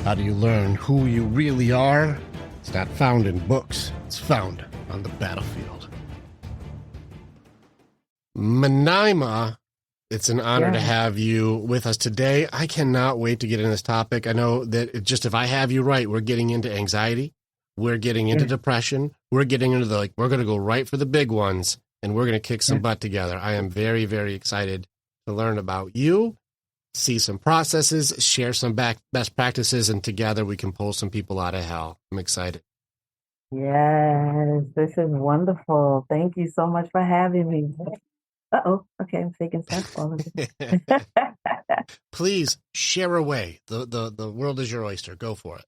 How do you learn who you really are? It's not found in books. It's found on the battlefield. Miniimah, it's an honor to have you with us today. I cannot wait to get into this topic. I know that just if I have you right, we're getting into anxiety. We're getting into depression. We're getting into we're going to go right for the big ones, and we're going to kick some butt together. I am very, very excited to learn about you, see some processes, share some best practices, and together we can pull some people out of hell. I'm excited. Yes, this is wonderful. Thank you so much for having me. Okay, I'm taking steps all of it. Please share away. The world is your oyster. Go for it.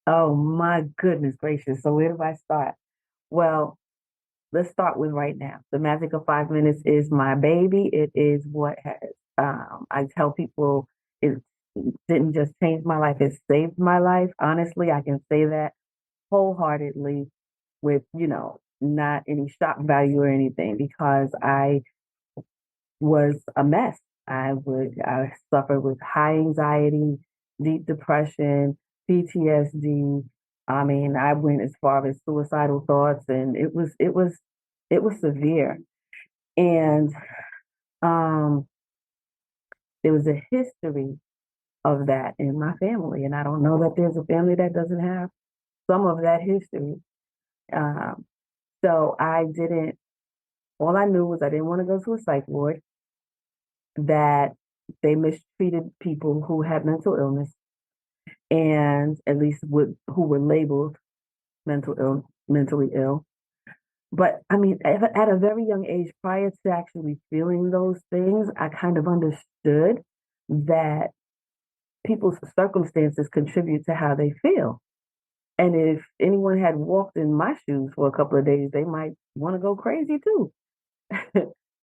Oh my goodness gracious. So where do I start? Well, let's start with right now. The magic of 5 minutes is my baby. It is what has I tell people it didn't just change my life, it saved my life. Honestly, I can say that wholeheartedly with, not any shock value or anything because I was a mess. I suffered with high anxiety, deep depression, PTSD. I mean, I went as far as suicidal thoughts, and it was severe. And um, there was a history of that in my family, and I don't know that there's a family that doesn't have some of that history. Um, so I didn't. All I knew was I didn't want to go to a psych ward. That they mistreated people who had mental illness and at least who were labeled mentally ill. But I mean, at a very young age, prior to actually feeling those things, I kind of understood that people's circumstances contribute to how they feel. And if anyone had walked in my shoes for a couple of days, they might want to go crazy too.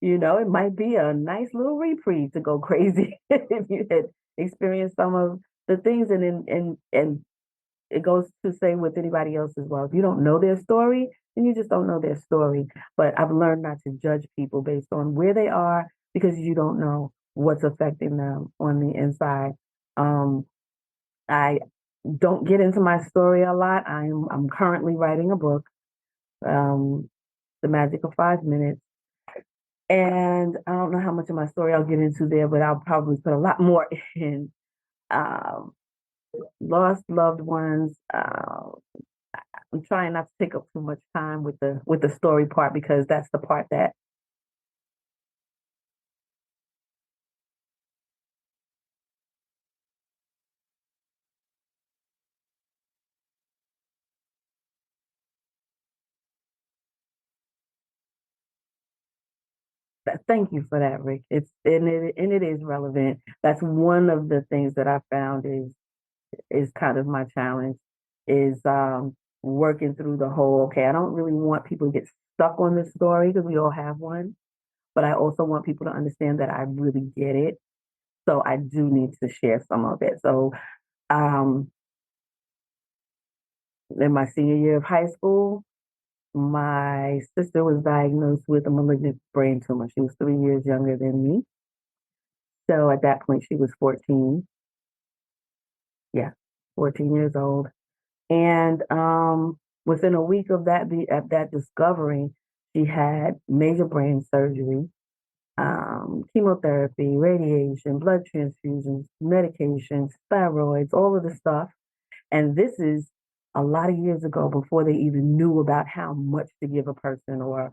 It might be a nice little reprieve to go crazy if you had experienced some of the things, and it goes to say with anybody else as well. If you don't know their story, then you just don't know their story. But I've learned not to judge people based on where they are because you don't know what's affecting them on the inside. I don't get into my story a lot. I'm currently writing a book, um, The Magic of 5 Minutes. And I don't know how much of my story I'll get into there, but I'll probably put a lot more in. Um, Lost loved ones. I'm trying not to take up too much time with the story part because that's the part that thank you for that, Rick. It is relevant. That's one of the things that I found is kind of my challenge is working through the whole. Okay, I don't really want people to get stuck on this story because we all have one, but I also want people to understand that I really get it. So I do need to share some of it. So um, in my senior year of high school, my sister was diagnosed with a malignant brain tumor. She was 3 years younger than me. So at that point, she was 14. Yeah, 14 years old. And within a week of at that discovery, she had major brain surgery, chemotherapy, radiation, blood transfusions, medications, steroids, all of the stuff. And this is a lot of years ago before they even knew about how much to give a person or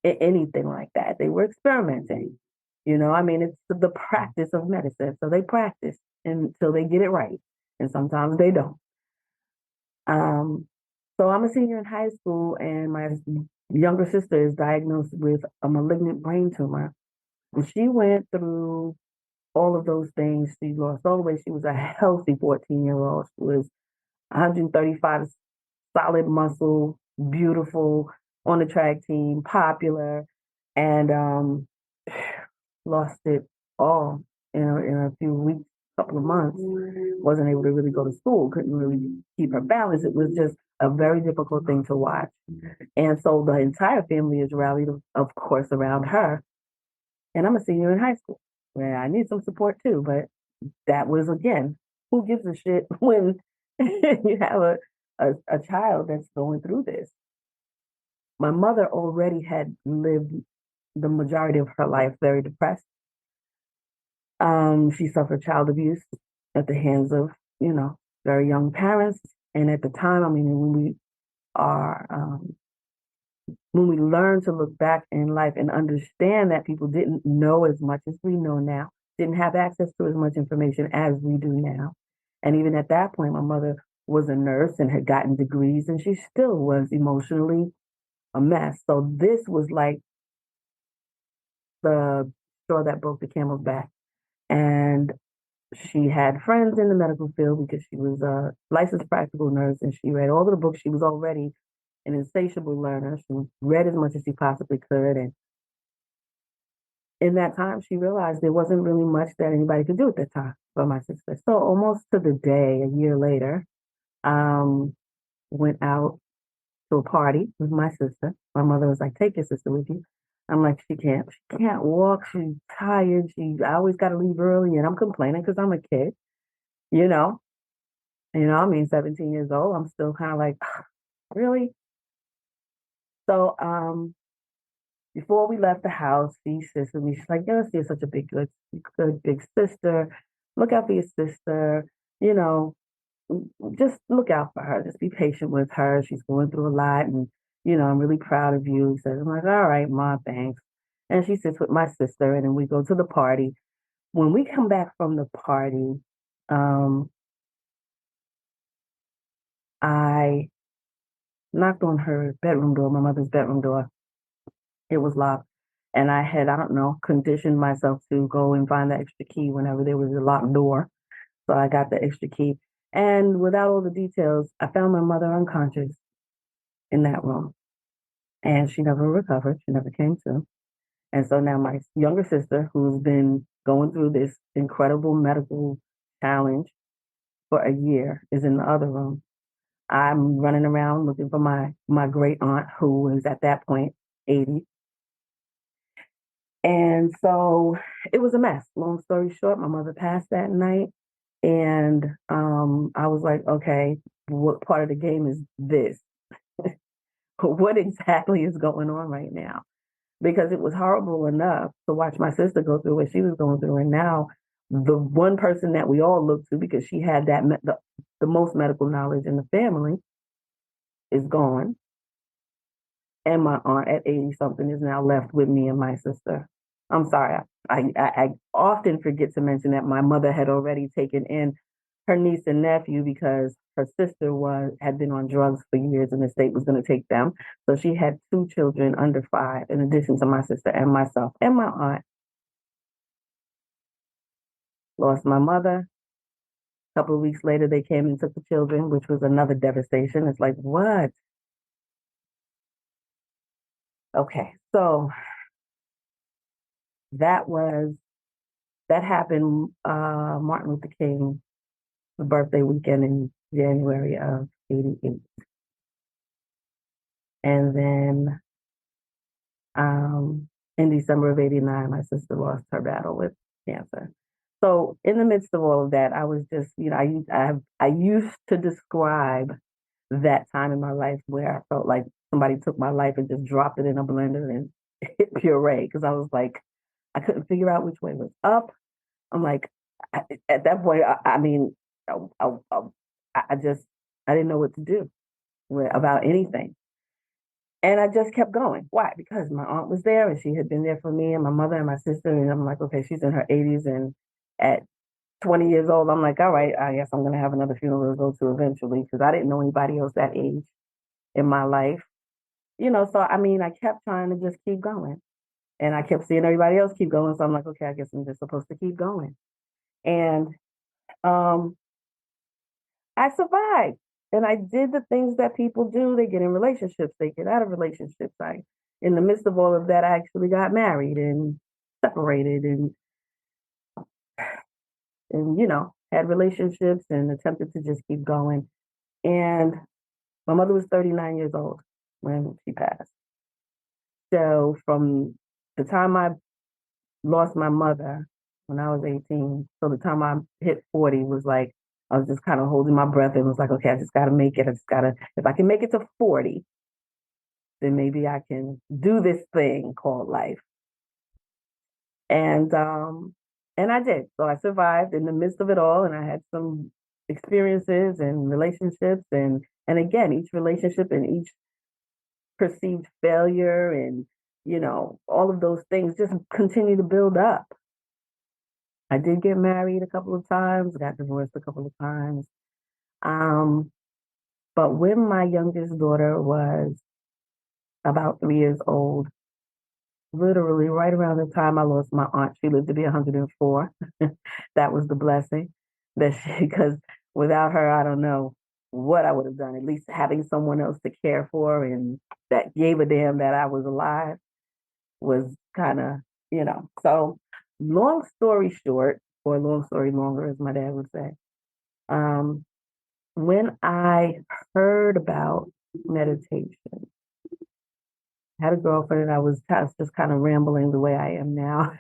anything like that. They were experimenting. I mean, it's the practice of medicine. So they practice until they get it right. And sometimes they don't. Um, so I'm a senior in high school, and my younger sister is diagnosed with a malignant brain tumor. And she went through all of those things. She lost all the weight. She was a healthy 14-year-old. She was 135 solid muscle, beautiful, on the track team, popular, and lost it all in a few weeks, couple of months. Wasn't able to really go to school, couldn't really keep her balance. It was just a very difficult thing to watch. And so the entire family is rallied, of course, around her. And I'm a senior in high school where I need some support too, but that was again who gives a shit when you have a child that's going through this? My mother already had lived the majority of her life very depressed. She suffered child abuse at the hands of, very young parents. And at the time, I mean, are, um, when we learn to look back in life and understand that people didn't know as much as we know now, didn't have access to as much information as we do now. And even at that point, my mother was a nurse and had gotten degrees, and she still was emotionally a mess. So this was like the straw that broke the camel's back. And she had friends in the medical field because she was a licensed practical nurse and she read all of the books. She was already an insatiable learner. She read as much as she possibly could. And in that time, she realized there wasn't really much that anybody could do at that time for my sister. So almost to the day, a year later, um, went out to a party with my sister. My mother was like, "Take your sister with you." I'm like, "She can't. She can't walk. She's tired. I always got to leave early." And I'm complaining because I'm a kid, you know. I mean, 17 years old. I'm still kind of like, really? So, before we left the house, she says to me, she's like, "Yes, you're such a good big sister. Look out for your sister. You know, just look out for her. Just be patient with her. She's going through a lot, and I'm really proud of you." So I'm like, "All right, Ma, thanks." And she sits with my sister, and then we go to the party. When we come back from the party, um, I knocked on her bedroom door, my mother's bedroom door. It was locked. And I don't know, conditioned myself to go and find the extra key whenever there was a locked door. So I got the extra key. And without all the details, I found my mother unconscious in that room. And she never recovered. She never came to. And so now my younger sister, who's been going through this incredible medical challenge for a year, is in the other room. I'm running around looking for my great aunt, who was at that point 80. And so it was a mess. Long story short, my mother passed that night. And I was like, okay, what part of the game is this? What exactly is going on right now? Because it was horrible enough to watch my sister go through what she was going through. And now the one person that we all look to, because she had the most medical knowledge in the family, is gone. And my aunt at 80 something is now left with me and my sister. I'm sorry. I often forget to mention that my mother had already taken in her niece and nephew because her sister had been on drugs for years and the state was going to take them. So she had two children under 5, in addition to my sister and myself and my aunt. Lost my mother. A couple of weeks later, they came and took the children, which was another devastation. It's like, what? Okay, so that was that happened Martin Luther King's birthday weekend in January of '88. And then in December of '89, my sister lost her battle with cancer. So in the midst of all of that, I was just, I used to describe that time in my life where I felt like somebody took my life and just dropped it in a blender and hit puree, because I was like, I couldn't figure out which way was up. I'm like, at that point, I mean, I, I, I just, I didn't know what to do about anything. And I just kept going. Why? Because my aunt was there and she had been there for me and my mother and my sister. And I'm like, okay, she's in her 80s. And at 20 years old, I'm like, all right, I guess I'm going to have another funeral to go to eventually, because I didn't know anybody else that age in my life. So I mean, I kept trying to just keep going. And I kept seeing everybody else keep going. So I'm like, okay, I guess I'm just supposed to keep going. And um, I survived. And I did the things that people do. They get in relationships, they get out of relationships. In the midst of all of that, I actually got married and separated and had relationships and attempted to just keep going. And my mother was 39 years old when she passed. So from the time I lost my mother when I was 18, so the time I hit 40 was like I was just kind of holding my breath and was like, okay, I just got to make it. If I can make it to 40, then maybe I can do this thing called life. And I did. So I survived in the midst of it all, and I had some experiences and relationships, and again, each relationship and each perceived failure and all of those things just continue to build up. I did get married a couple of times, got divorced a couple of times. Um, but when my youngest daughter was about 3 years old, literally right around the time I lost my aunt, she lived to be 104. That was the blessing because without her, I don't know what I would have done. At least having someone else to care for and that gave a damn that I was alive was kind of, So long story short, or long story longer, as my dad would say, um, when I heard about meditation, had a girlfriend and I was just kind of rambling the way I am now,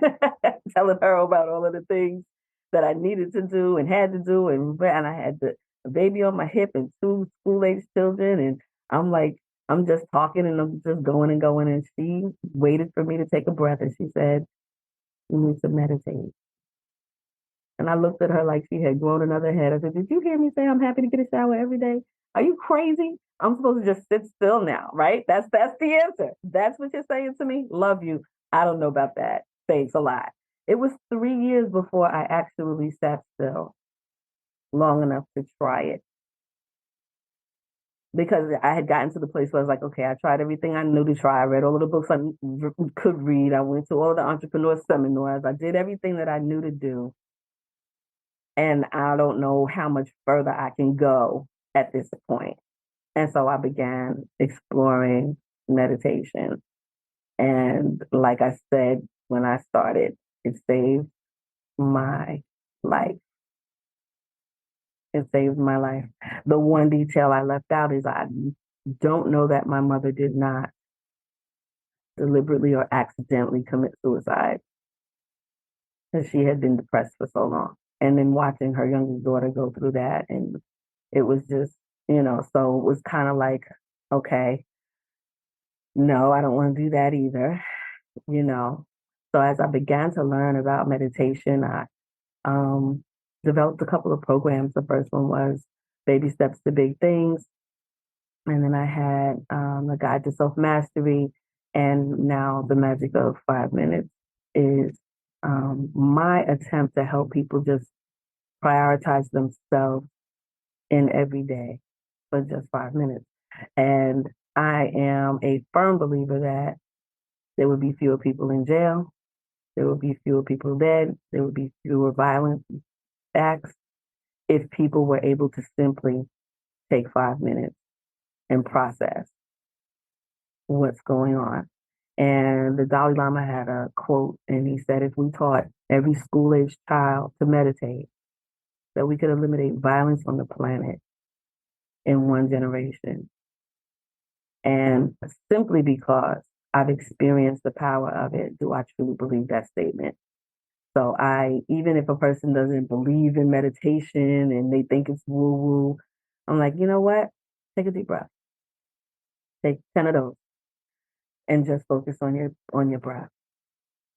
telling her about all of the things that I needed to do and had to do. And I had a baby on my hip and two school-age children. And I'm like, I'm just talking and I'm just going and going. And she waited for me to take a breath. And she said, you need to meditate. And I looked at her like she had grown another head. I said, did you hear me say I'm happy to get a shower every day? Are you crazy? I'm supposed to just sit still now, right? That's the answer. That's what you're saying to me? Love you. I don't know about that. Thanks a lot. It was 3 years before I actually sat still long enough to try it. Because I had gotten to the place where I was like, okay, I tried everything I knew to try. I read all of the books I could read. I went to all the entrepreneur seminars. I did everything that I knew to do. And I don't know how much further I can go at this point. And so I began exploring meditation. And like I said, when I started, it saved my life. It saved my life. The one detail I left out is I don't know that my mother did not deliberately or accidentally commit suicide because she had been depressed for so long. And then watching her youngest daughter go through that, and it was just, so it was kind of like, okay, no, I don't want to do that either, you know. So as I began to learn about meditation, I developed a couple of programs. The first one was Baby Steps to Big Things. And then I had a Guide to Self Mastery. And now the Magic of 5 Minutes is my attempt to help people just prioritize themselves in every day for just 5 minutes. And I am a firm believer that there would be fewer people in jail, there would be fewer people dead, there would be fewer violent acts if people were able to simply take 5 minutes and process what's going on. And the Dalai Lama had a quote, and he said, if we taught every school-age child to meditate, that we could eliminate violence on the planet in one generation. And simply because I've experienced the power of it, do I truly believe that statement. So even if a person doesn't believe in meditation and they think it's woo-woo, I'm like, you know what? Take a deep breath. Take 10 of those and just focus on your breath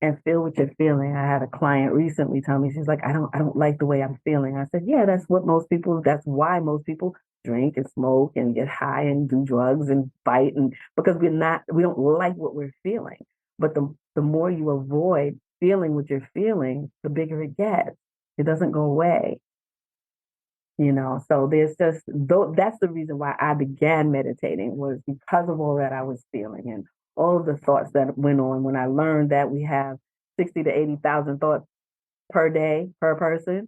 and feel what you're feeling. I had a client recently tell me, she's like, I don't like the way I'm feeling. I said, yeah, that's why most people drink and smoke and get high and do drugs and fight, and because we don't like what we're feeling. But the more you avoid feeling what you're feeling, the bigger it gets. It doesn't go away. So there's just, that's the reason why I began meditating, was because of all that I was feeling and all of the thoughts that went on. When I learned that we have 60 to 80,000 thoughts per day per person,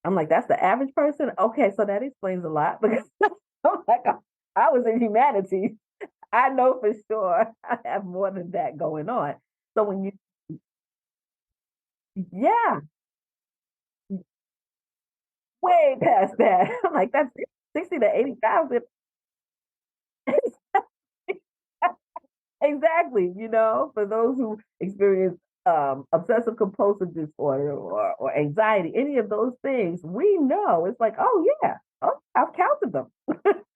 I'm like, that's the average person? Okay, so that explains a lot, because I'm like, I was in humanities. I know for sure I have more than that going on. So yeah, way past that. I'm like, that's 60 to 80,000. Exactly, for those who experience obsessive compulsive disorder or anxiety, any of those things, we know it's like, oh yeah, oh, I've counted them.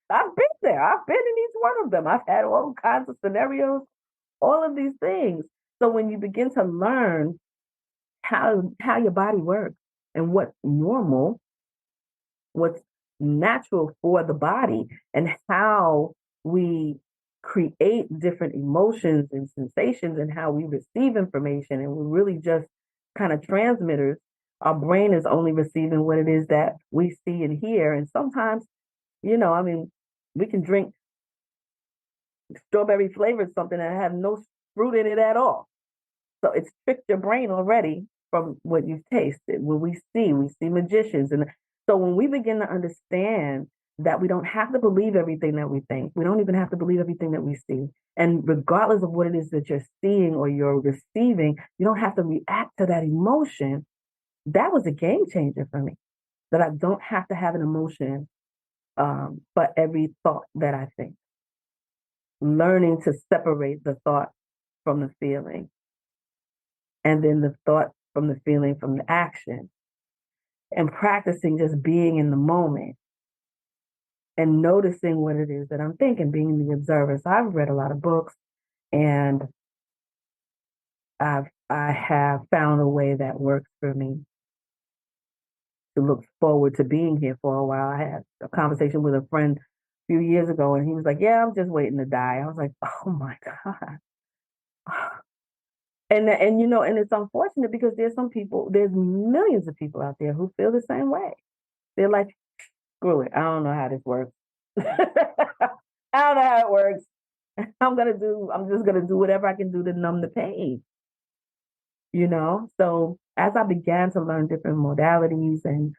I've been there. I've been in each one of them. I've had all kinds of scenarios, all of these things. So when you begin to learn how your body works and what's normal, what's natural for the body, and how we create different emotions and sensations and how we receive information, and we're really just kind of transmitters. Our brain is only receiving what it is that we see and hear. And sometimes, I mean, we can drink strawberry flavored something and have no fruit in it at all. So it's tricked your brain already from what you've tasted. When we see magicians. And so when we begin to understand that we don't have to believe everything that we think, we don't even have to believe everything that we see. And regardless of what it is that you're seeing or you're receiving, you don't have to react to that emotion. That was a game changer for me, that I don't have to have an emotion for every thought that I think. Learning to separate the thought from the feeling, and then the thought from the feeling from the action, and practicing just being in the moment and noticing what it is that I'm thinking, being the observer. So I've read a lot of books, and I have found a way that works for me to look forward to being here for a while. I had a conversation with a friend a few years ago, and he was like, yeah, I'm just waiting to die. I was like, oh my God. And it's unfortunate because there's millions of people out there who feel the same way. They're like, screw it, I don't know how this works. I don't know how it works. I'm just gonna do whatever I can do to numb the pain. So as I began to learn different modalities and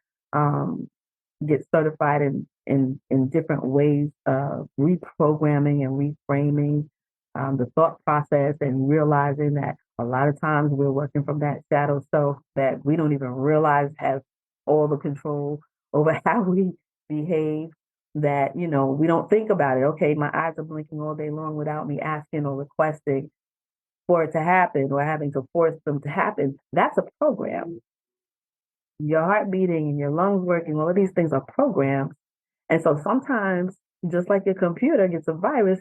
get certified in different ways of reprogramming and reframing the thought process, and realizing that a lot of times we're working from that shadow self that we don't even realize has all the control over how we behave, that, we don't think about it. Okay, my eyes are blinking all day long without me asking or requesting for it to happen or having to force them to happen. That's a program. Your heart beating and your lungs working, all of these things are programs. And so sometimes, just like your computer gets a virus,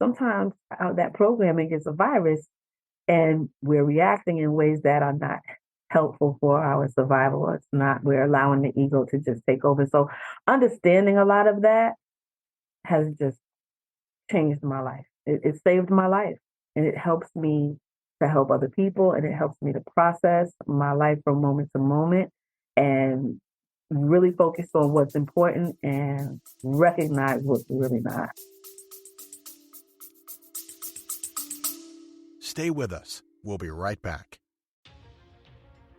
sometimes that programming gets a virus, and we're reacting in ways that are not helpful for our survival. We're allowing the ego to just take over. So understanding a lot of that has just changed my life. It saved my life, and it helps me to help other people, and it helps me to process my life from moment to moment and really focus on what's important and recognize what's really not. Stay with us. We'll be right back.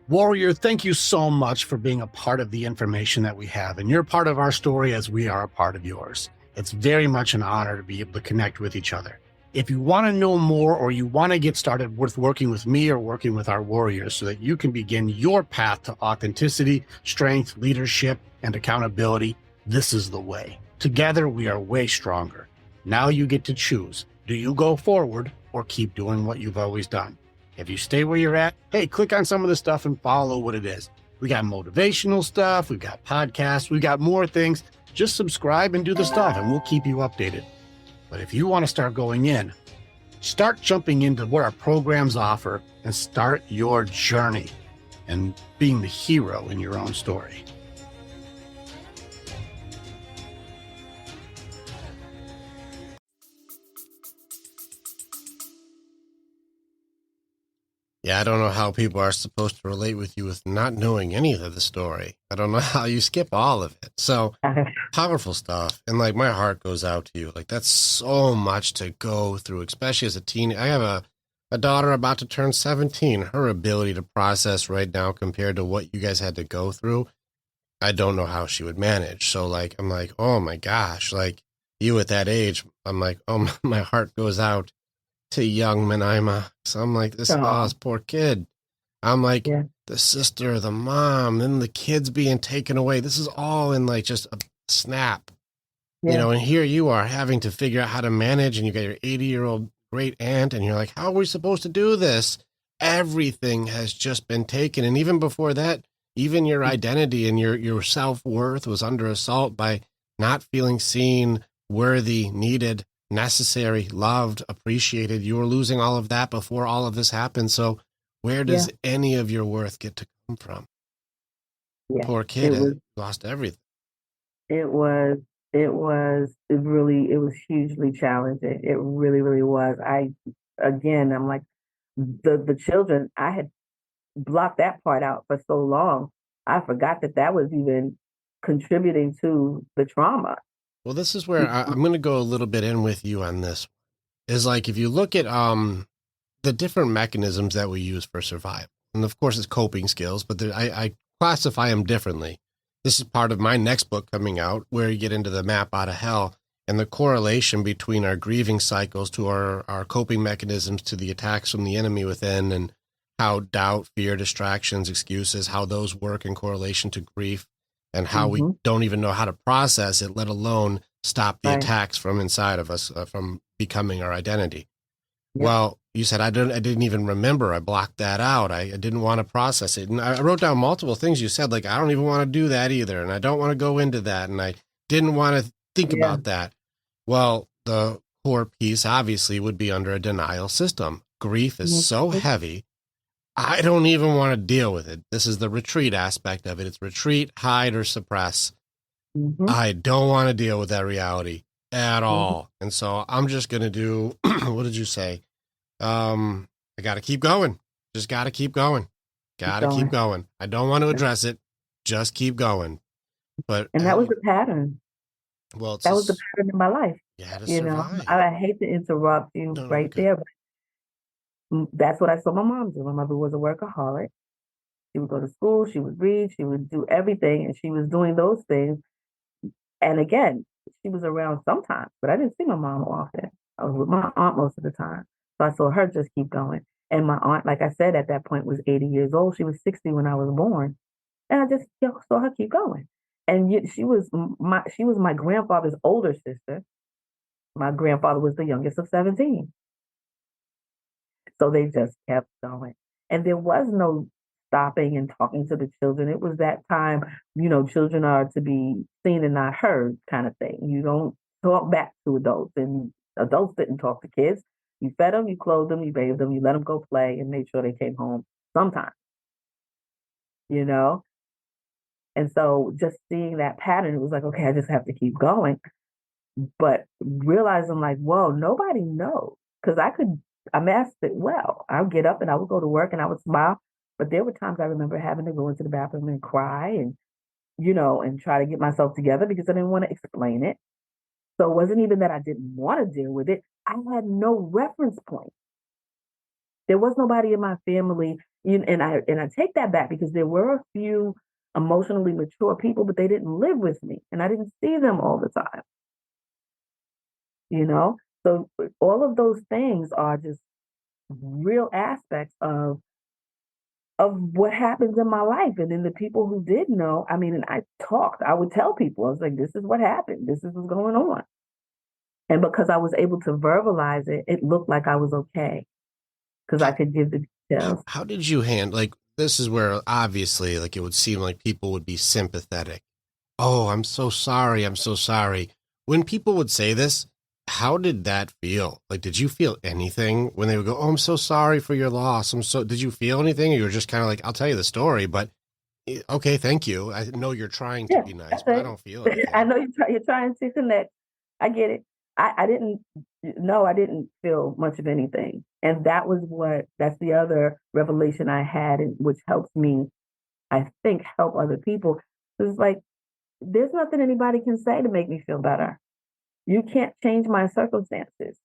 Warrior, thank you so much for being a part of the information that we have. And you're part of our story as we are a part of yours. It's very much an honor to be able to connect with each other. If you want to know more, or you want to get started with working with me or working with our warriors so that you can begin your path to authenticity, strength, leadership, and accountability, this is the way. Together, we are way stronger. Now you get to choose. Do you go forward or keep doing what you've always done? If you stay where you're at, hey, click on some of the stuff and follow what it is. We got motivational stuff. We've got podcasts. We've got more things. Just subscribe and do the stuff, and we'll keep you updated. But if you want to start going in, start jumping into what our programs offer and start your journey and being the hero in your own story. Yeah, I don't know how people are supposed to relate with you with not knowing any of the story. I don't know how you skip all of it. So powerful stuff. And like, my heart goes out to you. Like, that's so much to go through, especially as a teen. I have a daughter about to turn 17. Her ability to process right now compared to what you guys had to go through, I don't know how she would manage. So like, I'm like, oh my gosh, like you at that age, I'm like, oh, my heart goes out to young Miniimah. So I'm like, this poor kid. I'm like, the sister, the mom, then the kids being taken away. This is all in like just a snap, and here you are having to figure out how to manage, and you got your 80-year-old great aunt, and you're like, how are we supposed to do this? everything has just been taken. And even before that, even your identity and your self-worth was under assault by not feeling seen, worthy, needed, necessary, loved, appreciated. You were losing all of that before all of this happened. So where does any of your worth get to come from? Yeah. Poor kid lost everything. It was it was hugely challenging. It really, really was. I'm like the children, I had blocked that part out for so long. I forgot that was even contributing to the trauma. Well, this is where I'm going to go a little bit in with you on this. Is like if you look at the different mechanisms that we use for survival, and of course it's coping skills, but I classify them differently. This is part of my next book coming out, where you get into the map out of hell and the correlation between our grieving cycles to our coping mechanisms to the attacks from the enemy within, and how doubt, fear, distractions, excuses, how those work in correlation to grief, and how we don't even know how to process it, let alone stop the attacks from inside of us, from becoming our identity. Yep. Well, you said I didn't even remember. I blocked that out. I didn't want to process it. And I wrote down multiple things you said, like, I don't even want to do that either. And I don't want to go into that. And I didn't want to think about that. Well, the core piece obviously would be under a denial system. Grief is so heavy. I don't even want to deal with it. This is the retreat aspect of it. It's retreat, hide, or suppress. I don't want to deal with that reality at all. And so I'm just going to do, what did you say? I got to keep going. Just got to keep going. Got to keep going. I don't want to address it. Just keep going. And that was the pattern. Well, that was the pattern in my life. You know, I hate to interrupt you there, but that's what I saw my mom do. My mother was a workaholic. She would go to school, she would read, she would do everything, and she was doing those things. And again, she was around sometimes, but I didn't see my mom often. I was with my aunt most of the time. So I saw her just keep going. And my aunt, like I said, at that point was 80 years old. She was 60 when I was born. And I just saw her keep going. And yet she was my grandfather's older sister. My grandfather was the youngest of 17. So they just kept going. And there was no stopping and talking to the children. It was that time, children are to be seen and not heard kind of thing. You don't talk back to adults, and adults didn't talk to kids. You fed them, you clothed them, you bathed them, you let them go play, and made sure they came home sometime. And so just seeing that pattern, it was like, okay, I just have to keep going. But realizing like, whoa, nobody knows. Because I masked it well. I would get up and I would go to work and I would smile. But there were times I remember having to go into the bathroom and cry and, and try to get myself together because I didn't want to explain it. So it wasn't even that I didn't want to deal with it. I had no reference point. There was nobody in my family. And I take that back because there were a few emotionally mature people, but they didn't live with me and I didn't see them all the time. So all of those things are just real aspects of what happens in my life. And then the people who did know, and I would tell people, I was like, this is what happened. This is what's going on. And because I was able to verbalize it, it looked like I was okay because I could give the details. How did you handle, like, this is where obviously, like, it would seem like people would be sympathetic. Oh, I'm so sorry. I'm so sorry. When people would say this, how did that feel? Like, did you feel anything when they would go, oh, I'm so sorry for your loss? Did you feel anything? Or you were just kind of like, I'll tell you the story, but okay, thank you. I know you're trying to be nice, but I don't feel it. I know you're trying to connect. I get it. I didn't feel much of anything. And that's the other revelation I had, which helps me, I think, help other people. It's like, there's nothing anybody can say to make me feel better. You can't change my circumstances,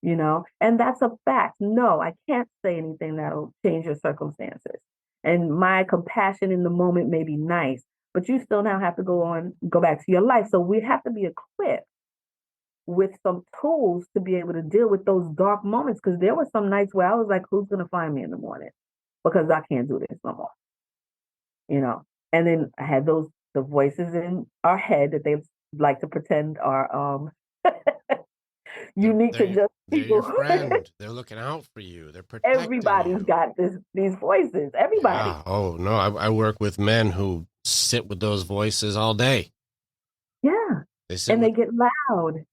and that's a fact. No, I can't say anything that'll change your circumstances. And my compassion in the moment may be nice, but you still now have to go back to your life. So we have to be equipped with some tools to be able to deal with those dark moments. Because there were some nights where I was like, who's going to find me in the morning? Because I can't do this no more, And then I had the voices in our head that they like to pretend are unique to just they're your people. friend. They're looking out for you. They're protecting Everybody's you. got these voices. Everybody. Yeah. Oh no, I work with men who sit with those voices all day. Yeah. They sit And with. they get loud.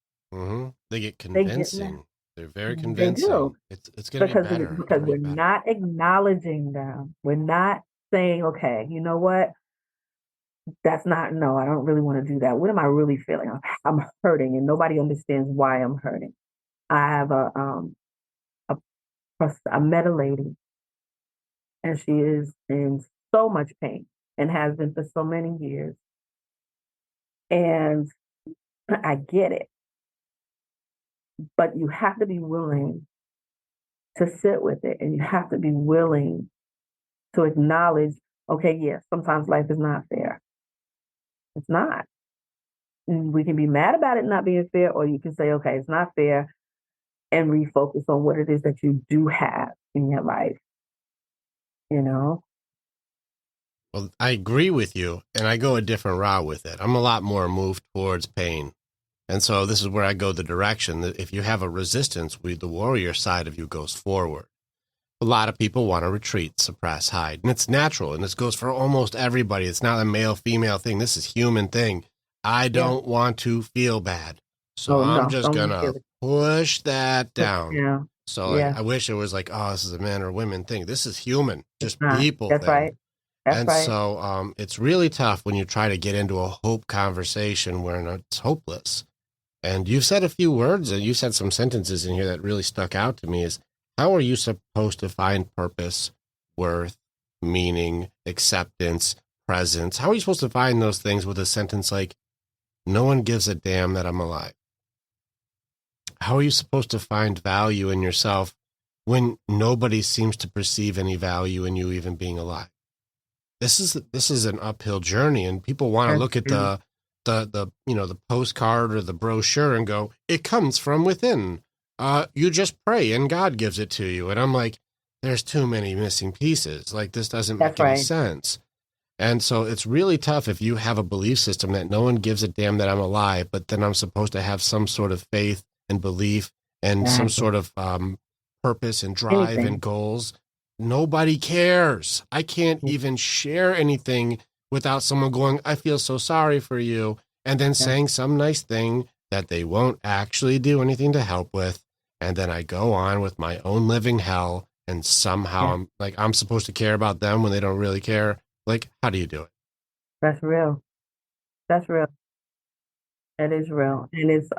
They get They get loud. convincing. They're very They convincing. do. It's gonna be better. It's Because gonna be we're better. not acknowledging them. We're not saying, okay, you know what? That's not, no, I don't really want to do that. What am I really feeling? I'm hurting and nobody understands why I'm hurting. I have a, I met a lady and she is in so much pain and has been for so many years. And I get it, but you have to be willing to sit with it and you have to be willing to acknowledge, okay, yes, sometimes life is not fair. It's not. We can be mad about it not being fair, or you can say, okay, it's not fair, and refocus on what it is that you do have in your life, you know? Well, I agree with you, and I go a different route with it. I'm a lot more moved towards pain. And so this is where I go the direction that if you have a resistance, the warrior side of you goes forward. A lot of people want to retreat, suppress, hide, and it's natural. And this goes for almost everybody. It's not a male, female thing. This is human thing. I don't want to feel bad. So I'm No, just don't going to push that down. Yeah. So Yeah. I wish it was like, oh, this is a man or women thing. This is human, just Nah, people that's thing. right. That's And right. so it's really tough when you try to get into a hope conversation where it's hopeless. And you've said a few words and you said some sentences in here that really stuck out to me is, how are you supposed to find purpose, worth, meaning, acceptance, presence? How are you supposed to find those things with a sentence like, no one gives a damn that I'm alive? How are you supposed to find value in yourself when nobody seems to perceive any value in you even being alive? This is an uphill journey, and people want to look at the postcard or the brochure and go, it comes from within. You just pray and God gives it to you. And I'm like, there's too many missing pieces. Like, this doesn't make any sense. And so it's really tough if you have a belief system that no one gives a damn that I'm alive, but then I'm supposed to have some sort of faith and belief and some sort of purpose and drive and goals. Nobody cares. I can't even share anything without someone going, I feel so sorry for you, and then saying some nice thing that they won't actually do anything to help with. And then I go on with my own living hell, and somehow I'm supposed to care about them when they don't really care. Like, how do you do it? That's real. That's real. It is real. And it's,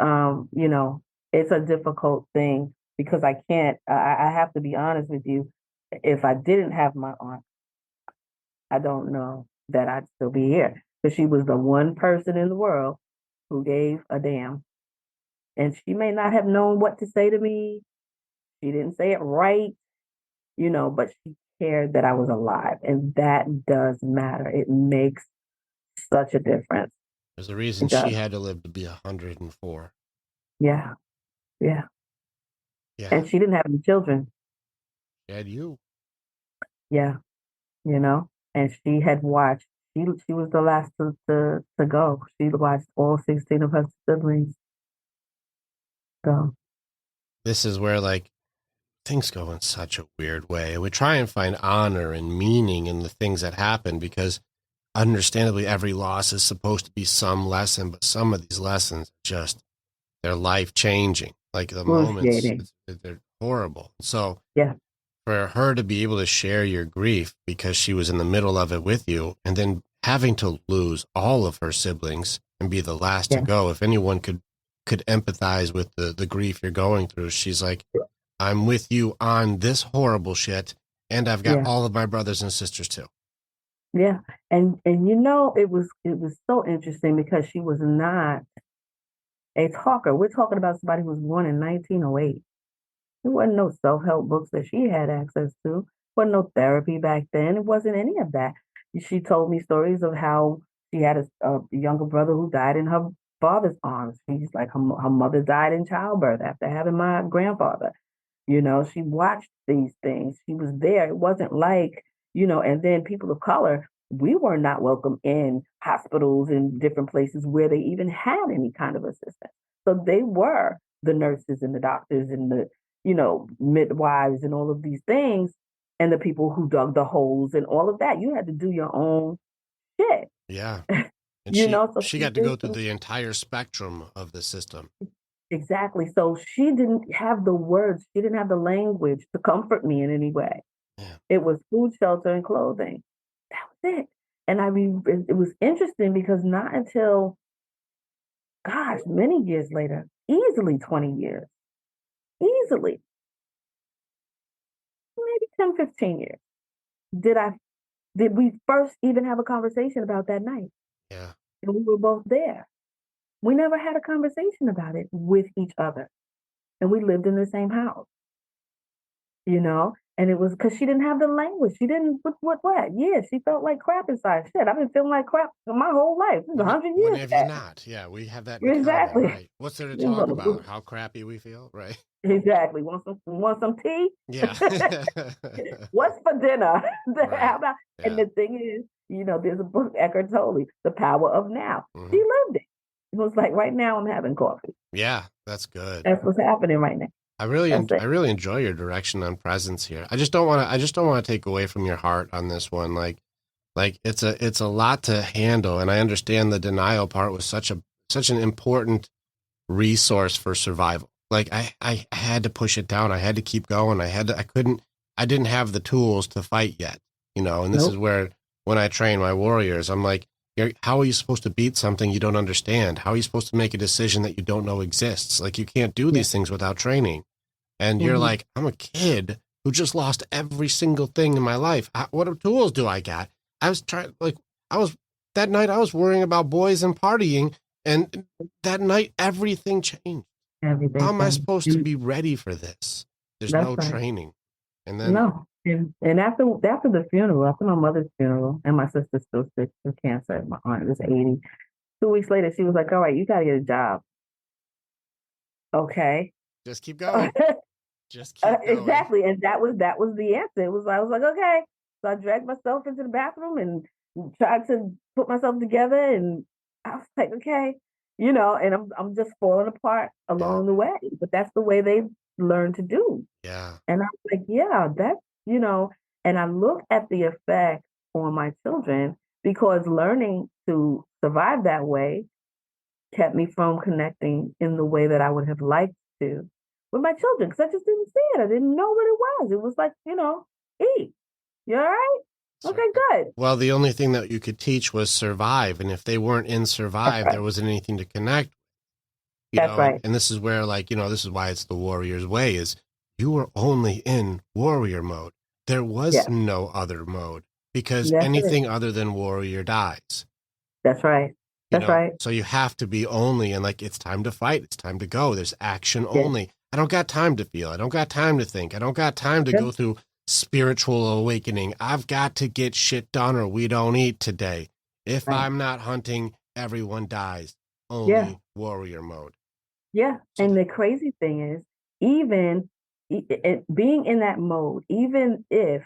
it's a difficult thing because I can't, I have to be honest with you. If I didn't have my aunt, I don't know that I'd still be here because she was the one person in the world who gave a damn. And she may not have known what to say to me. She didn't say it right, but she cared that I was alive. And that does matter. It makes such a difference. There's a reason she had to live to be 104. Yeah. Yeah. And she didn't have any children. She had you. Yeah. And she had watched, she was the last to go. She watched all 16 of her siblings go. This is where, like, things go in such a weird way. We try and find honor and meaning in the things that happen because understandably every loss is supposed to be some lesson, but some of these lessons just, they're life changing. Like the moments, they're horrible. So for her to be able to share your grief because she was in the middle of it with you, and then having to lose all of her siblings and be the last to go, if anyone could empathize with the grief you're going through, she's like, I'm with you on this horrible shit, and I've got all of my brothers and sisters too. Yeah. And it was so interesting because she was not a talker. We're talking about somebody who was born in 1908. There wasn't no self-help books that she had access to. There wasn't no therapy back then. It wasn't any of that. She told me stories of how she had a younger brother who died in her father's arms. She's like, her mother died in childbirth after having my grandfather. She watched these things. She was there. It wasn't like, and then people of color, we were not welcome in hospitals and different places where they even had any kind of assistance. So they were the nurses and the doctors and the, midwives and all of these things, and the people who dug the holes and all of that. You had to do your own shit. Yeah. And So she got to go through the entire spectrum of the system. Exactly. So she didn't have the words, she didn't have the language to comfort me in any way. Yeah. It was food, shelter, and clothing. That was it. And it was interesting because not until, gosh, many years later, easily 20 years, easily, maybe 10, 15 years, did we first even have a conversation about that night. Yeah. And we were both there. We never had a conversation about it with each other. And we lived in the same house, and it was because she didn't have the language. She didn't, what? Yeah, she felt like crap inside. Shit, I've been feeling like crap my whole life. It's 100 years. When have you not? Yeah, we have that in exactly. common, right? What's there to talk about? How crappy we feel, right? Exactly. Want some tea? Yeah. What's for dinner? Right. How about? Yeah. And the thing is, there's a book, Eckhart Tolle, The Power of Now. Mm-hmm. She lived it. It was like, right now I'm having coffee. Yeah, that's good. That's what's happening right now. I really enjoy your direction on presence here. I just don't want to take away from your heart on this one. Like it's a lot to handle, and I understand the denial part was such an important resource for survival. Like I had to push it down. I had to keep going. I didn't have the tools to fight yet, and this is where, when I train my warriors, I'm like, how are you supposed to beat something you don't understand? How are you supposed to make a decision that you don't know exists? Like, you can't do these things without training. And you're like, I'm a kid who just lost every single thing in my life. What tools do I got? That night I was worrying about boys and partying, and that night everything changed. How am I supposed to be ready for this? There's no training. And then and after the funeral, after my mother's funeral, and my sister's still sick with cancer, my aunt was 80. 2 weeks later, she was like, "All right, you gotta get a job." Okay. Just keep going. Just keep going. Exactly, and that was the answer. I was like, okay. So I dragged myself into the bathroom and tried to put myself together, and I was like, okay, and I'm just falling apart along the way. But that's the way they learn to do. Yeah. And I was like, yeah, that's, and I look at the effect on my children, because learning to survive that way kept me from connecting in the way that I would have liked to with my children, because I just didn't see it. I didn't know what it was. It was like, eat. You all right? Okay, good. Well, the only thing that you could teach was survive. And if they weren't in survive, there wasn't anything to connect. That's right. And this is where, this is why it's the warrior's way, is you were only in warrior mode. There was no other mode, because anything other than warrior dies. That's right. That's right. So you have to be only, and it's time to fight. It's time to go. There's action only. I don't got time to feel. I don't got time to think. I don't got time to go through spiritual awakening. I've got to get shit done, or we don't eat today. If I'm not hunting, everyone dies. Only warrior mode. Yeah. So and the crazy thing is, even being in that mode, even if,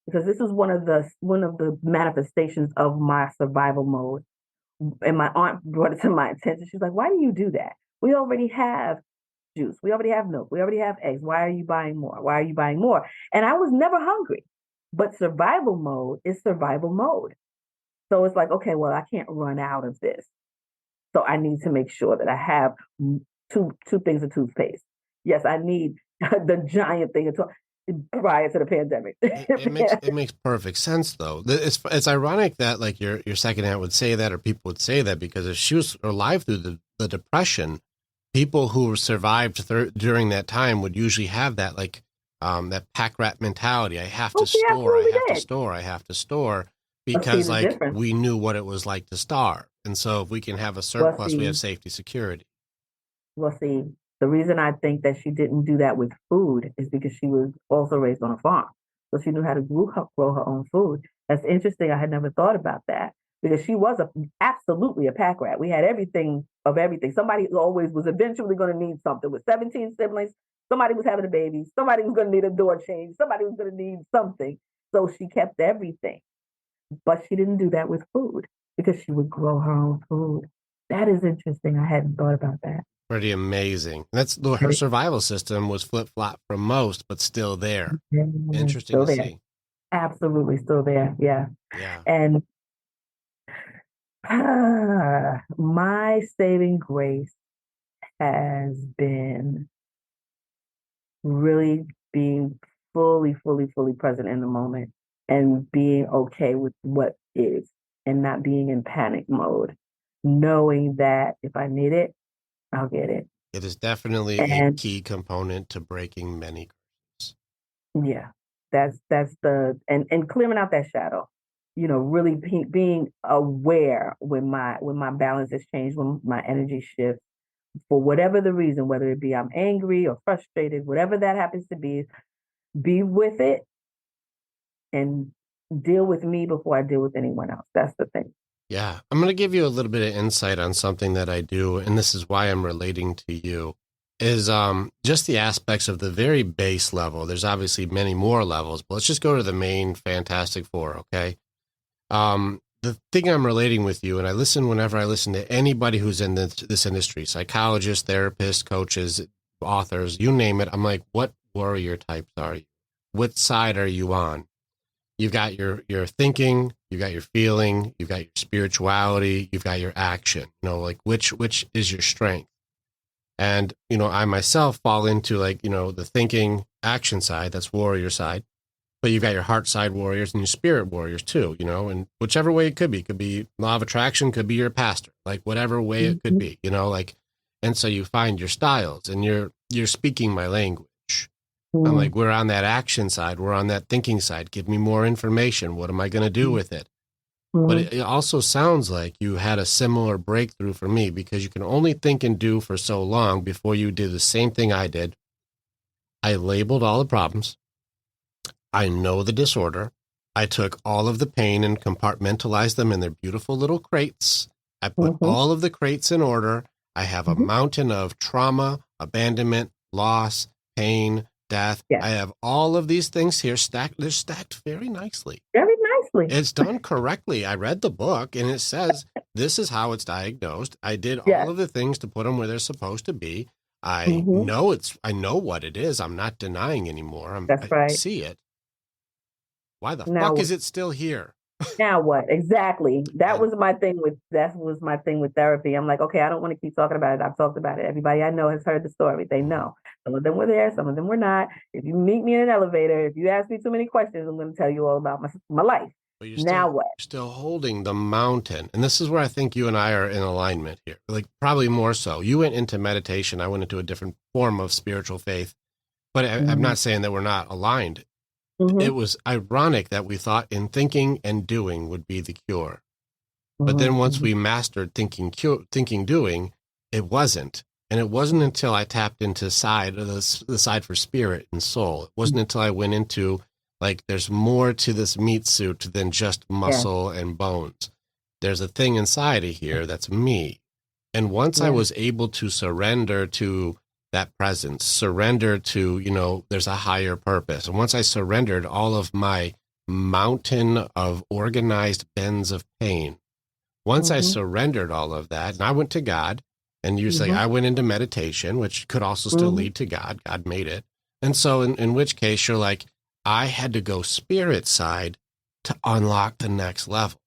because this was one of the manifestations of my survival mode, and my aunt brought it to my attention. She's like, "Why do you do that? We already have juice. We already have milk. We already have eggs. Why are you buying more? Why are you buying more?" And I was never hungry, but survival mode is survival mode. So it's like, okay, well, I can't run out of this. So I need to make sure that I have two things of toothpaste. Yes, I need the giant thing of prior to the pandemic. It makes perfect sense, though. It's ironic that your second aunt would say that, or people would say that, because if she was alive through the Depression, people who survived during that time would usually have that that pack rat mentality. I have to store, because we knew what it was like to starve. And so if we can have a surplus, we have safety, security. Well, see, the reason I think that she didn't do that with food is because she was also raised on a farm. So she knew how to grow her own food. That's interesting. I had never thought about that, because she was absolutely a pack rat. We had everything of everything. Somebody always was eventually going to need something. With 17 siblings, somebody was having a baby. Somebody was going to need a door change. Somebody was going to need something. So she kept everything. But she didn't do that with food, because she would grow her own food. That is interesting. I hadn't thought about that. Pretty amazing. Her survival system was flip-flop from most, but still there. Interesting Still to there. see. Absolutely still there. Yeah. Yeah. And my saving grace has been really being fully present in the moment and being okay with what is and not being in panic mode, knowing that if I need it, I'll get it. It is definitely a And key component to breaking many curses. yeah, that's and clearing out that shadow, really being aware when my balance has changed, when my energy shifts for whatever the reason, whether it be I'm angry or frustrated, whatever that happens to be with it and deal with me before I deal with anyone else. That's the thing. Yeah. I'm going to give you a little bit of insight on something that I do, and this is why I'm relating to you, is just the aspects of the very base level. There's obviously many more levels, but let's just go to the main Fantastic Four, okay? The thing I'm relating with you, and I listen whenever I listen to anybody who's in this industry, psychologists, therapists, coaches, authors, you name it. I'm like, what warrior types are you? What side are you on? You've got your thinking, you've got your feeling, you've got your spirituality, you've got your action. Like which is your strength? And I myself fall into the thinking action side. That's warrior side. But you've got your heart side warriors and your spirit warriors too. And whichever way it could be law of attraction, could be your pastor, like whatever way it could be. And so you find your styles, and you're speaking my language. I'm like, we're on that action side. We're on that thinking side. Give me more information. What am I going to do with it? But it also sounds like you had a similar breakthrough for me, because you can only think and do for so long before you do the same thing I did. I labeled all the problems. I know the disorder. I took all of the pain and compartmentalized them in their beautiful little crates. I put all of the crates in order. I have a mountain of trauma, abandonment, loss, pain, death. Yes. I have all of these things here stacked. They're stacked very nicely. Very nicely. It's done correctly. I read the book, and it says this is how it's diagnosed. I did all of the things to put them where they're supposed to be. I know what it is. I'm not denying anymore. I see it. Why the fuck is it still here? Now what? Exactly. That was my thing with therapy. I'm like, okay, I don't want to keep talking about it. I've talked about it. Everybody I know has heard the story. They know. Some of them were there. Some of them were not. If you meet me in an elevator, if you ask me too many questions, I'm going to tell you all about my life. But what? You're still holding the mountain. And this is where I think you and I are in alignment here. Like probably more so. You went into meditation. I went into a different form of spiritual faith. But I'm not saying that we're not aligned. It was ironic that we thought in thinking and doing would be the cure. But then once we mastered thinking, doing, it wasn't. And it wasn't until I tapped into the side for spirit and soul. It wasn't until I went into, there's more to this meat suit than just muscle and bones. There's a thing inside of here that's me. And once I was able to surrender to that presence, surrender to, there's a higher purpose. And once I surrendered all of my mountain of organized bends of pain, once I surrendered all of that, and I went to God, and you say I went into meditation, which could also still lead to God. God made it. And so in which case you're like, I had to go spirit side to unlock the next level.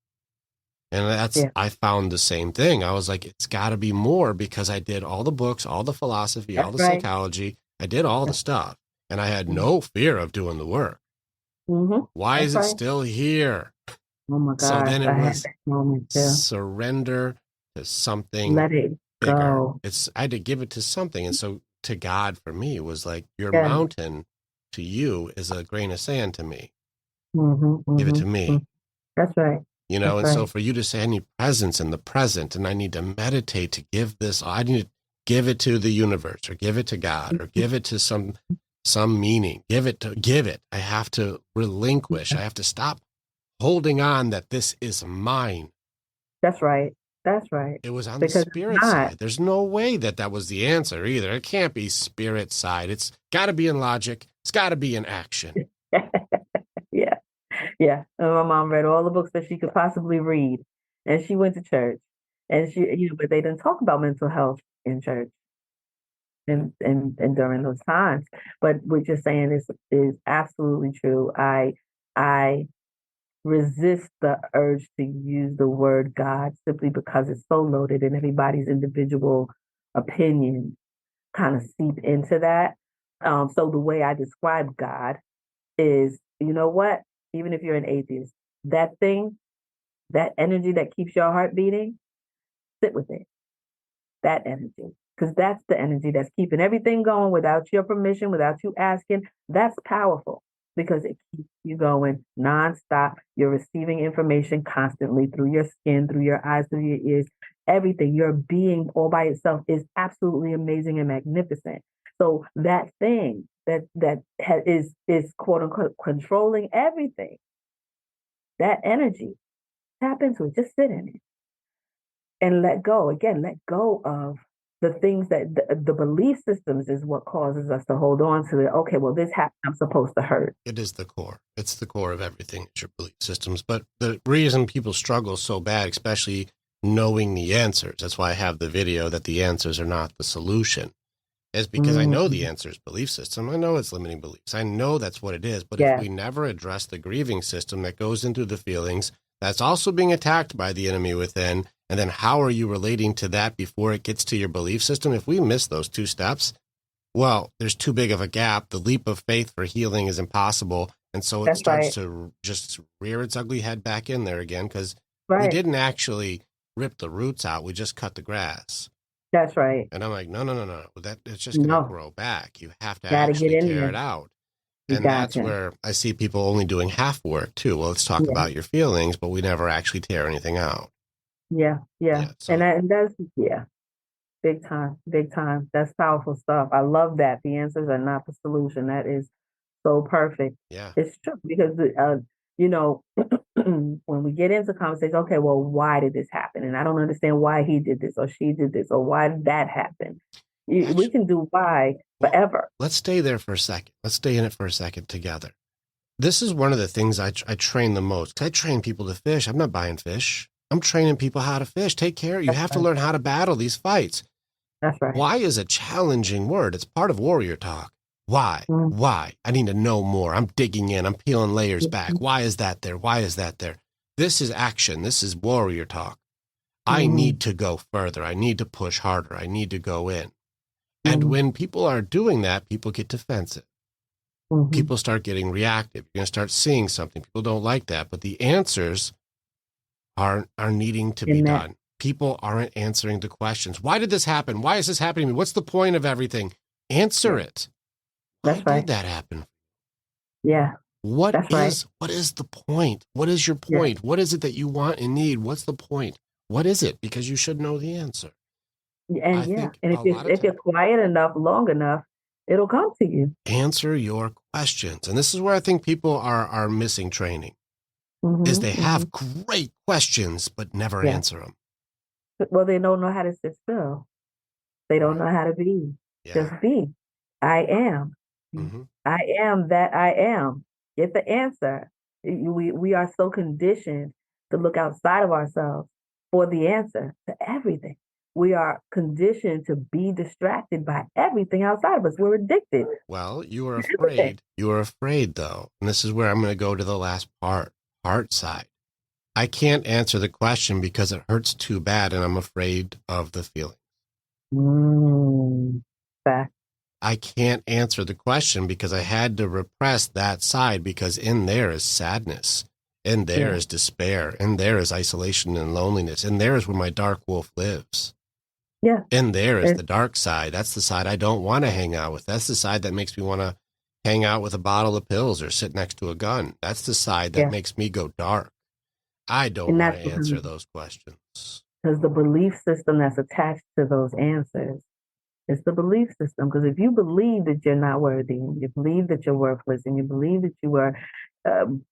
And I found the same thing. I was like, it's got to be more, because I did all the books, all the philosophy, all the psychology. I did all the stuff, and I had no fear of doing the work. Why is it still here? Oh my God. So then it was surrender to something. Let it bigger. Go. I had to give it to something. And so to God, for me, it was like your mountain to you is a grain of sand to me. Give it to me. That's right. So for you to say I need presence in the present, and I need to meditate to give this, I need to give it to the universe, or give it to God, or give it to some meaning, give it. I have to relinquish. I have to stop holding on that this is mine. That's right. It was on the spirit side. There's no way that was the answer either. It can't be spirit side. It's got to be in logic. It's got to be in action. Yeah. And my mom read all the books that she could possibly read, and she went to church, and but they didn't talk about mental health in church. and during those times. But what you're saying is absolutely true. I resist the urge to use the word God simply because it's so loaded and everybody's individual opinion kind of seep into that. So the way I describe God is, you know what? Even if you're an atheist, that thing, that energy that keeps your heart beating, sit with it. That energy. Because that's the energy that's keeping everything going without your permission, without you asking. That's powerful because it keeps you going nonstop. You're receiving information constantly through your skin, through your eyes, through your ears. Everything. Your being all by itself is absolutely amazing and magnificent. So that thing is quote unquote controlling everything. That energy, tap into it. Just sit in it and let go. Again, let go of the things that the belief systems is what causes us to hold on to it. Okay, well, this happened. I'm supposed to hurt. It is the core. It's the core of everything. It's your belief systems. But the reason people struggle so bad, especially knowing the answers, that's why I have the video that the answers are not the solution, is because I know the answer is belief system. I know it's limiting beliefs. I know that's what it is. But if we never address the grieving system that goes into the feelings, that's also being attacked by the enemy within. And then how are you relating to that before it gets to your belief system? If we miss those two steps, well, there's too big of a gap. The leap of faith for healing is impossible. And so it starts to just rear its ugly head back in there again because we didn't actually rip the roots out. We just cut the grass. That's right. And I'm like, no. It's just going to grow back. You have to actually tear it out. And that's where I see people only doing half work too. Well, let's talk about your feelings, but we never actually tear anything out. Yeah. So. And that's, big time. That's powerful stuff. I love that. The answers are not the solution. That is so perfect. Yeah. It's true because, when we get into conversation, okay, well, why did this happen? And I don't understand why he did this or she did this or why did that happen? We can do why forever. Let's stay there for a second. Let's stay in it for a second together. This is one of the things I train the most. I train people to fish. I'm not buying fish. I'm training people how to fish. Take care. You have to learn how to battle these fights. That's right. Why is a challenging word. It's part of warrior talk. Why? Why? I need to know more. I'm digging in. I'm peeling layers back. Why is that there? Why is that there? This is action. This is warrior talk. I need to go further. I need to push harder. I need to go in. And when people are doing that, people get defensive. People start getting reactive. You're going to start seeing something. People don't like that. But the answers are needing to be done. People aren't answering the questions. Why did this happen? Why is this happening to me? What's the point of everything? Answer it. Why did that happen? Yeah. What is the point? What is your point? What is it that you want and need? What's the point? What is it? Because you should know the answer. And if you're quiet enough, long enough, it'll come to you. Answer your questions. And this is where I think people are missing training. Is they have great questions, but never answer them. Well, they don't know how to sit still. They don't know how to be. Just be. I am. I am that I am. Get the answer. We are so conditioned to look outside of ourselves for the answer to everything. We are conditioned to be distracted by everything outside of us. We're addicted. Well, you are afraid. You are afraid, though. And this is where I'm going to go to the last part, heart side. I can't answer the question because it hurts too bad and I'm afraid of the feeling. Fact. I can't answer the question because I had to repress that side because in there is sadness. In there is despair. In there is isolation and loneliness. In there is where my dark wolf lives. Yeah. In there is the dark side. That's the side I don't want to hang out with. That's the side that makes me want to hang out with a bottle of pills or sit next to a gun. That's the side that makes me go dark. I don't want to answer those questions. Because the belief system that's attached to those answers is the belief system. Because if you believe that you're not worthy, and you believe that you're worthless, and you believe that you were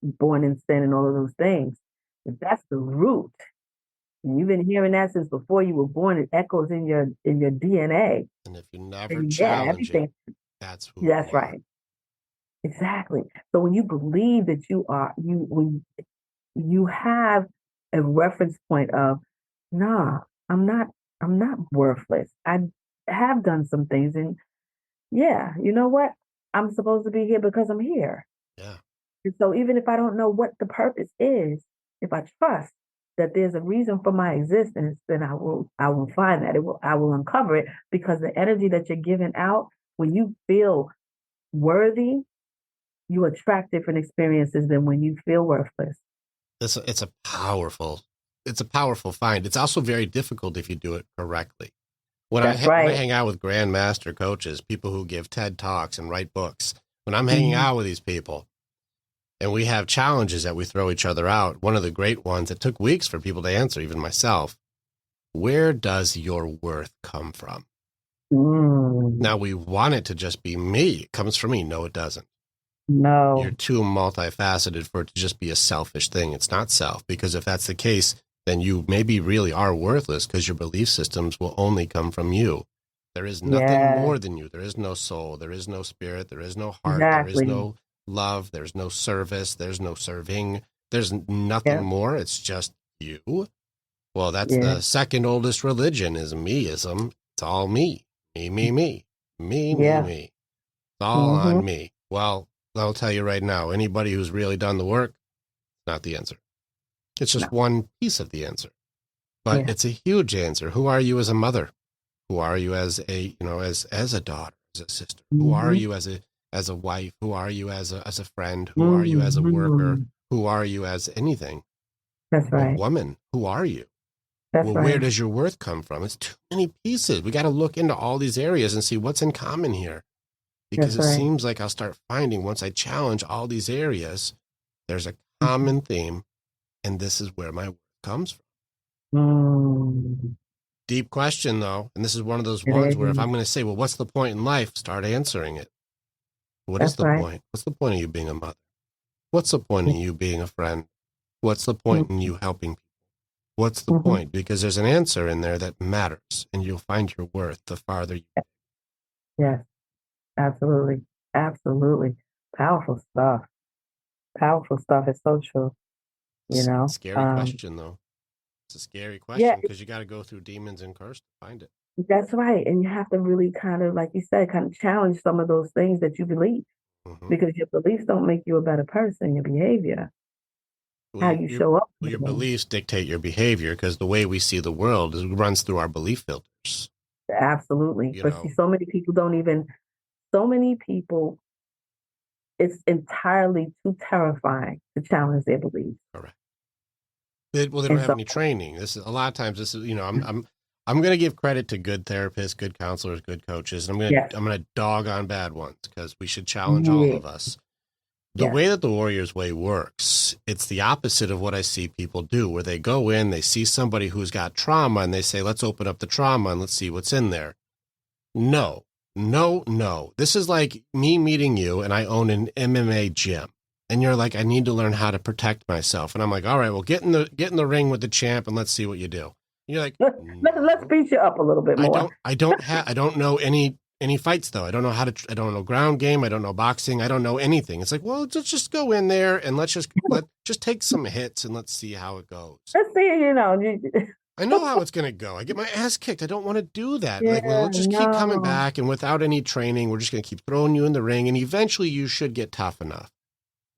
born in sin and all of those things, if that's the root, and you've been hearing that since before you were born, it echoes in your DNA. And if you never challenge it, that's who you are. That's right. Exactly. So when you believe that when you have a reference point of, nah, I'm not worthless. have done some things. And yeah, you know what? I'm supposed to be here because I'm here. Yeah. And so even if I don't know what the purpose is, if I trust that there's a reason for my existence, then I will find that. I will uncover it, because the energy that you're giving out, when you feel worthy, you attract different experiences than when you feel worthless. It's a powerful find. It's also very difficult if you do it correctly. When That's when I right. hang out with grandmaster coaches, people who give TED Talks and write books, when I'm hanging Mhm. out with these people and we have challenges that we throw each other out, one of the great ones that took weeks for people to answer, even myself, where does your worth come from? Mm. Now, we want it to just be me. It comes from me. No, it doesn't. You're No. too multifaceted for it to just be a selfish thing. It's not self, because if that's the case, then you maybe really are worthless, because your belief systems will only come from you. There is nothing Yeah. more than you. There is no soul. There is no spirit. There is no heart. There is Exactly. no love. There's no service. There's no serving. There's nothing Yeah. more. It's just you. Well, that's Yeah. the second oldest religion, is meism. It's all me. Me, me, me. Me, me, Yeah. me. It's all Mhm. on me. Well, I'll tell you right now, anybody who's really done the work, not the answer. It's No. just one piece of the answer, but Yeah. it's a huge answer. Who are you as a mother? Who are you as as a daughter, as a sister? Who are Mhm. you as a wife? Who are you as a friend? Who are you as a worker? Mhm. Who are you as anything? That's A right. woman. Who are you? That's Well, where right. does your worth come from? It's too many pieces. We got to look into all these areas and see what's in common here, because That's it right. seems like I'll start finding, once I challenge all these areas, there's a Mhm. common theme, and this is where my work comes from. Mm. Deep question, though, and this is one of those It ones where if is. I'm going to say, well, what's the point in life? Start answering it. What is That's the right. point? What's the point of you being a mother? What's the point of you being a friend? What's the point in Mhm. you helping people? What's the Mhm. point? Because there's an answer in there that matters, and you'll find your worth the farther you. Yes. Absolutely. Absolutely. Powerful stuff. Powerful stuff. It's so true. You know. Scary question, though. It's a scary Yeah, question, because you got to go through demons and curse to find it. that's right. And you have to really kind of, like you said, kind of challenge some of those things that you believe, Mm-hmm. because your beliefs don't make you a better person. Your behavior, Well, how you show up in your the world. beliefs dictate your behavior, because the way we see the world runs through our belief filters. Absolutely. You But see, know, so many people, it's entirely too terrifying to challenge their beliefs. correct. Well, they don't And have so, any training. This is a lot of times. This is, I'm going to give credit to good therapists, good counselors, good coaches, and yes, I'm going to dog on bad ones, because we should challenge all yeah, of us. The yes, way that the Warrior's Way works, it's the opposite of what I see people do, where they go in, they see somebody who's got trauma, and they say, let's open up the trauma and let's see what's in there. No, no, no. This is like me meeting you, and I own an MMA gym. And you're like, I need to learn how to protect myself. And I'm like, all right, well, get in the ring with the champ and let's see what you do. And you're like, let's no, beat you up a little bit more. I don't know any fights, though. I don't know ground game. I don't know boxing. I don't know anything. It's like, well, let's just go in there and let just take some hits and let's see how it goes. Let's see, I know how it's going to go. I get my ass kicked. I don't want to do that. Like, well, yeah, let's just keep coming no, back, and without any training, we're just going to keep throwing you in the ring, and eventually you should get tough enough.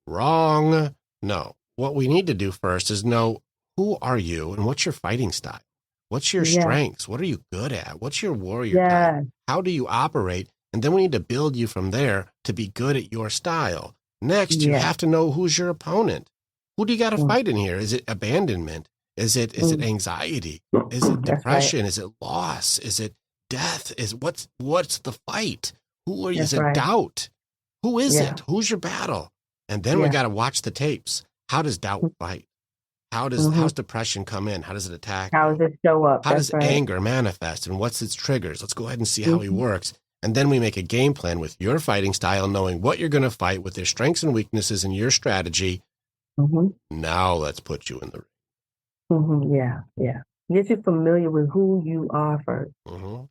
Wrong. No. What we need to do first is know, who are you and what's your fighting style? What's your yeah, strengths? What are you good at? What's your warrior type? yeah, How do you operate? And then we need to build you from there to be good at your style. Next, you yeah, have to know who's your opponent. Who do you got to mm, fight in here? Is it abandonment? Is it mm. anxiety? Is it That's right, depression? Is it loss? Is it death? Is what's the fight? Who are you? Is that's it right, doubt? Who is yeah, it? Who's your battle? And then we yeah, got to watch the tapes. How does doubt fight? hmm How's depression come in? How does it attack how you? does it show up? How That's does right. anger manifest, and what's its triggers? Let's go ahead and see how he Hmm. works. And then we make a game plan with your fighting style, knowing what you're going to fight with their strengths and weaknesses and your strategy. Hmm. Now let's put you in the Yeah, yeah. Get you familiar with who you are first, ring. Mm-hmm.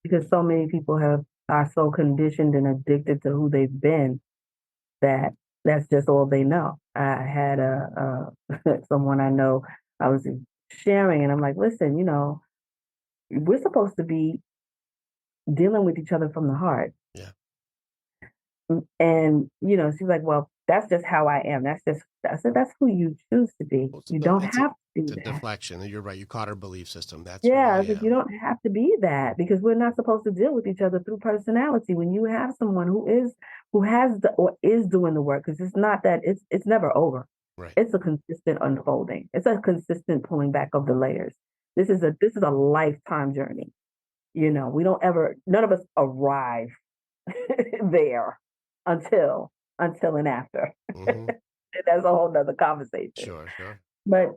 because so many people are so conditioned and addicted to who they've been that that's just all they know. I had someone I know. I was sharing, and I'm like, listen, we're supposed to be dealing with each other from the heart. Yeah. And, she's like, well, that's just how I am. I said, that's who you choose to be. Well, You don't it's have to it's do a that. deflection. You're right. You caught her belief system. That's who Yeah, I I said, you am. don't have to be that because we're not supposed to deal with each other through personality. When you have someone who has or is doing the work, because it's not that it's never over. Right. It's a consistent unfolding. It's a consistent pulling back of the layers. This is a lifetime journey. None of us arrive there until and after. Mm-hmm. That's a whole nother conversation. Sure. But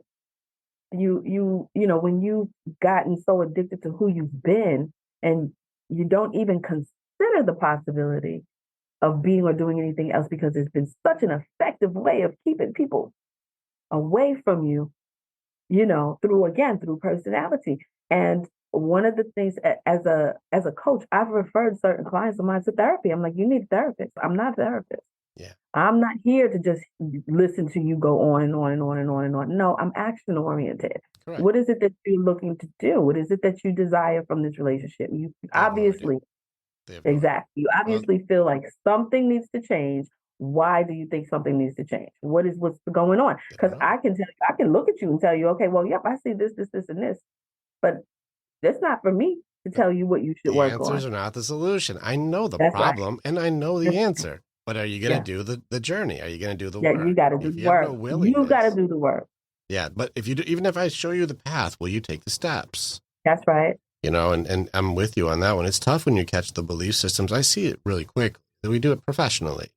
when you've gotten so addicted to who you've been and you don't even consider the possibility of being or doing anything else because it's been such an effective way of keeping people away from you, through personality. And one of the things as a coach, I've referred certain clients of mine to therapy. I'm like, you need a therapist. I'm not a therapist. Yeah. I'm not here to just listen to you go on and on and on and on and on. No, I'm action oriented. Correct. What is it that you're looking to do? What is it that you desire from this relationship? You obviously, exactly. You obviously feel like something needs to change. Why do you think something needs to change? What's going on? Because I can tell you, I can look at you and tell you, okay, well, yep, I see this, and this, but that's not for me to tell you what you should work on. The answers are not the solution. I know the That's problem and I know the That's answer. But are you going to do the journey? Are you going to do the work? Yeah, you got to do the work. You got to do the work. Yeah, but even if I show you the path, will you take the steps? That's right. And I'm with you on that one. It's tough when you catch the belief systems. I see it really quick. We do it professionally.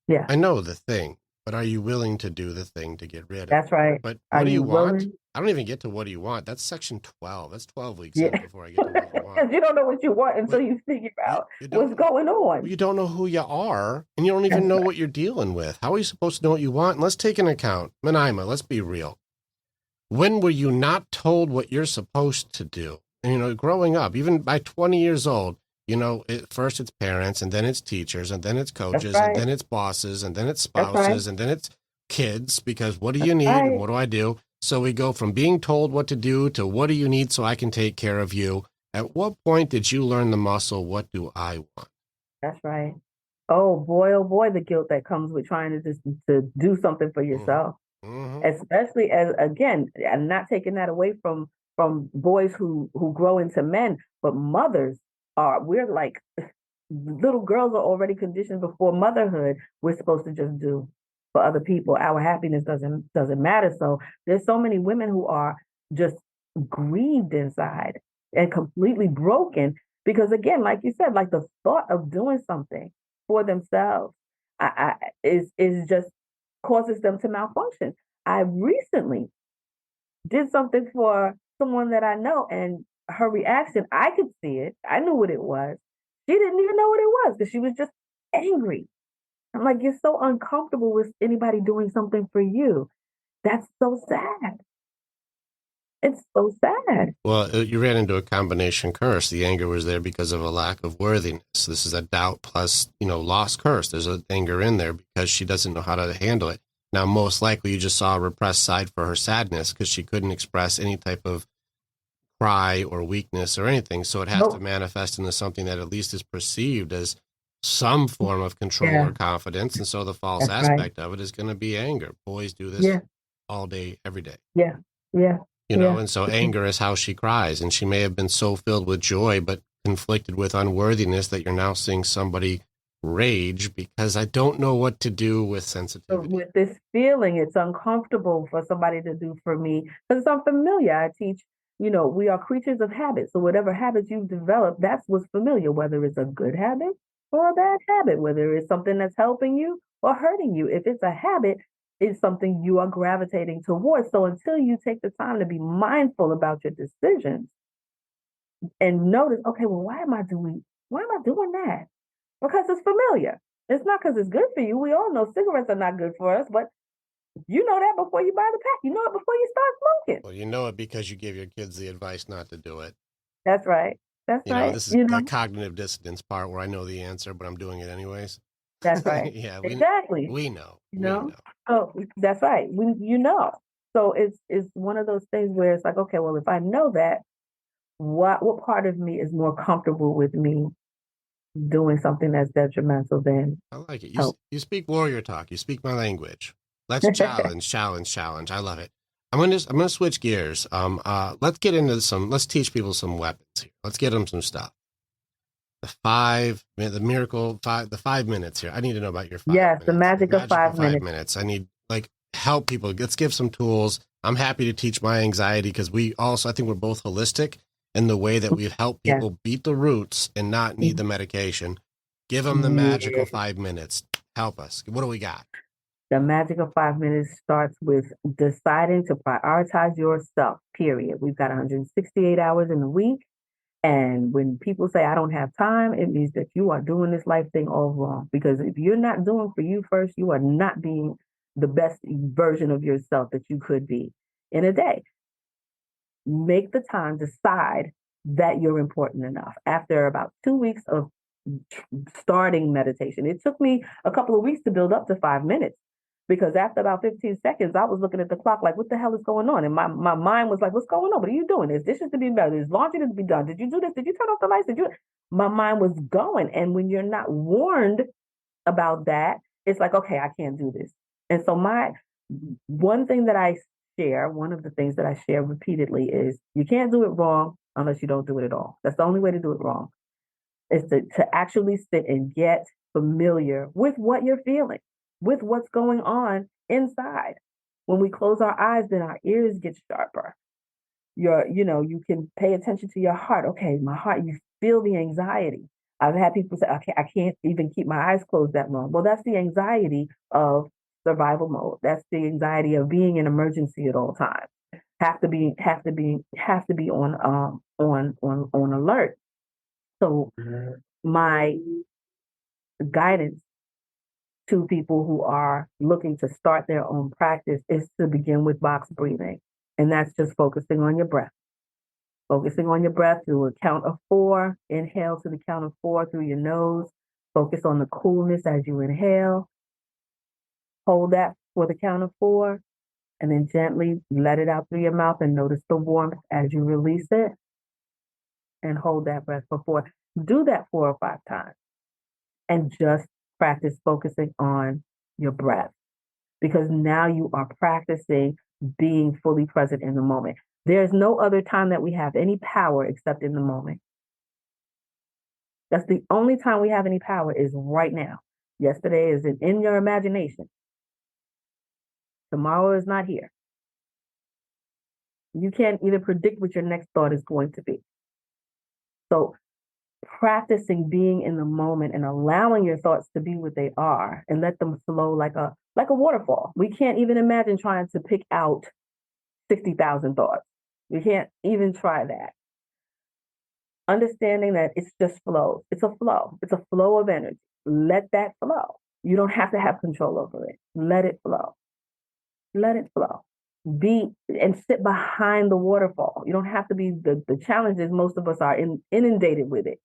Yeah. I know the thing, but are you willing to do the thing to get rid of it? That's right. But what do you want? I don't even get to what do you want. That's section 12. That's 12 weeks in before I get to what you want. You don't know what you want until you figure out what's going on. You don't know who you are, and you don't even know what you're dealing with. How are you supposed to know what you want? And let's take an account. Miniimah, let's be real. When were you not told what you're supposed to do? And, growing up, even by 20 years old, first it's parents, and then it's teachers, and then it's coaches, and then it's bosses, and then it's spouses, and then it's kids, because what do you need and what do I do? So we go from being told what to do to what do you need so I can take care of you. At what point did you learn the muscle, what do I want? That's right. Oh boy, the guilt that comes with trying to do something for yourself. Mm-hmm. Especially as, again, I'm not taking that away from boys who grow into men, but mothers we're like, little girls are already conditioned before motherhood. We're supposed to just do for other people. Our happiness doesn't matter. So there's so many women who are just grieved inside and completely broken because, again, like you said, like the thought of doing something for themselves is just causes them to malfunction. I recently did something for someone that I know, and her reaction, I could see it. I knew what it was. She didn't even know what it was because she was just angry. I'm like, you're so uncomfortable with anybody doing something for you. That's so sad. It's so sad. Well, you ran into a combination curse. The anger was there because of a lack of worthiness. This is a doubt plus, lost curse. There's an anger in there because she doesn't know how to handle it. Now, most likely you just saw a repressed side for her sadness because she couldn't express any type of cry or weakness or anything. So it has to manifest into something that at least is perceived as some form of control or confidence. And so the false aspect of it is going to be anger. Boys do this all day, every day. Yeah. And so anger is how she cries. And she may have been so filled with joy, but conflicted with unworthiness that you're now seeing somebody rage because I don't know what to do with sensitivity. So with this feeling, it's uncomfortable for somebody to do for me because it's unfamiliar. I teach, we are creatures of habit. So whatever habits you've developed, that's what's familiar, whether it's a good habit or a bad habit, whether it's something that's helping you or hurting you. If it's a habit, it's something you are gravitating towards. So until you take the time to be mindful about your decisions and notice, okay, well, why am I doing that? Because it's familiar. It's not because it's good for you. We all know cigarettes are not good for us, but you know that before you buy the pack. You know it before you start smoking. Well, you know it because you give your kids the advice not to do it. That's right. That's right. This is the cognitive dissonance part where I know the answer, but I'm doing it anyways. That's right. Yeah, exactly. We know. Oh, that's right. So it's one of those things where it's like, okay, well, if I know that, what part of me is more comfortable with me doing something that's detrimental than I like it. help? You speak warrior talk. You speak my language. Let's challenge, challenge, challenge. I love it. I'm gonna switch gears. Let's get into some. Let's teach people some weapons here. Let's get them some stuff. The miracle five, the 5 minutes here. I need to know about your five Yes, the minutes. Your magic of magical 5 minutes. 5 minutes. I need like help people. Let's give some tools. I'm happy to teach my anxiety because I think we're both holistic in the way that we help Yes. people beat the roots and not need the medication. Give them the magical 5 minutes. Help us. What do we got? The magic of 5 minutes starts with deciding to prioritize yourself, period. We've got 168 hours in a week. And when people say, I don't have time, it means that you are doing this life thing all wrong. Because if you're not doing for you first, you are not being the best version of yourself that you could be in a day. Make the time, decide that you're important enough. After about 2 weeks of starting meditation, it took me a couple of weeks to build up to 5 minutes. Because after about 15 seconds, I was looking at the clock like, what the hell is going on? And my mind was like, what's going on? What are you doing? There's dishes to be done. There's laundry to be done. Did you do this? Did you turn off the lights? My mind was going. And when you're not warned about that, it's like, okay, I can't do this. And so one of the things that I share repeatedly is you can't do it wrong unless you don't do it at all. That's the only way to do it wrong, is to actually sit and get familiar with what you're feeling, with what's going on inside. When we close our eyes, then our ears get sharper. You can pay attention to your heart. Okay, my heart, you feel the anxiety. I've had people say, okay, I can't even keep my eyes closed that long. Well, that's the anxiety of survival mode. That's the anxiety of being in emergency at all times. Have to be on alert. So my guidance to people who are looking to start their own practice is to begin with box breathing. And that's just focusing on your breath. Focusing on your breath through a count of 4. Inhale to the count of 4 through your nose. Focus on the coolness as you inhale. Hold that for the count of 4. And then gently let it out through your mouth and notice the warmth as you release it. And hold that breath for 4. Do that 4 or 5 times. And just practice focusing on your breath. Because now you are practicing being fully present in the moment. There's no other time that we have any power except in the moment. That's the only time we have any power, is right now. Yesterday is in your imagination. Tomorrow is not here. You can't even predict what your next thought is going to be. So practicing being in the moment and allowing your thoughts to be what they are and let them flow like a waterfall. We can't even imagine trying to pick out 60,000 thoughts. We can't even try that. Understanding that it's just flow. It's a flow. It's a flow of energy. Let that flow. You don't have to have control over it. Let it flow. Let it flow. Be and sit behind the waterfall. You don't have to be the challenges. Most of us are inundated with it.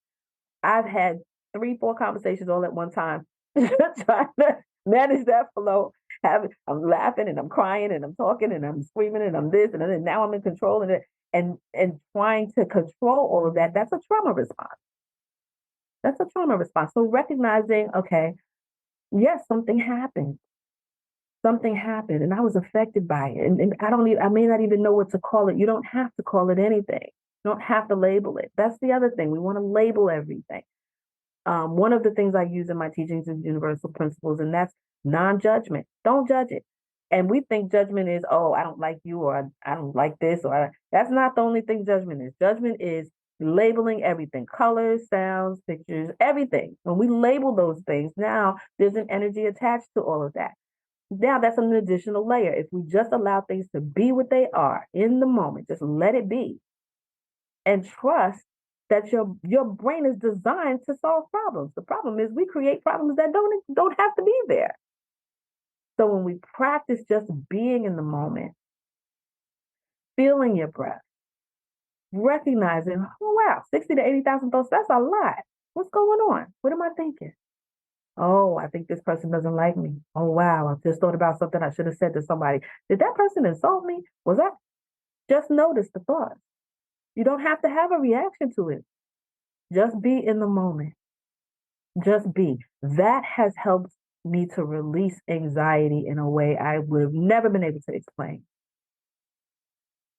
I've had 3-4 conversations all at one time, trying to manage that flow. I'm laughing and I'm crying and I'm talking and I'm screaming and I'm this and then now I'm in control of it and trying to control all of that. That's a trauma response. That's a trauma response. So recognizing, okay, yes, something happened. Something happened and I was affected by it. And I may not even know what to call it. You don't have to call it anything. You don't have to label it. That's the other thing. We want to label everything. One of the things I use in my teachings is universal principles, and that's non-judgment. Don't judge it. And we think judgment is, oh, I don't like you, or I don't like this, that's not the only thing judgment is. Judgment is labeling everything, colors, sounds, pictures, everything. When we label those things, now there's an energy attached to all of that. Now that's an additional layer. If we just allow things to be what they are in the moment, just let it be and trust that your brain is designed to solve problems. The problem is we create problems that don't have to be there. So when we practice just being in the moment, feeling your breath, recognizing, oh wow, 60 to 80,000 thoughts, that's a lot. What's going on? What am I thinking? Oh, I think this person doesn't like me. Oh wow, I just thought about something I should have said to somebody. Did that person insult me? Just notice the thoughts. You don't have to have a reaction to it. Just be in the moment. Just be. That has helped me to release anxiety in a way I would have never been able to explain.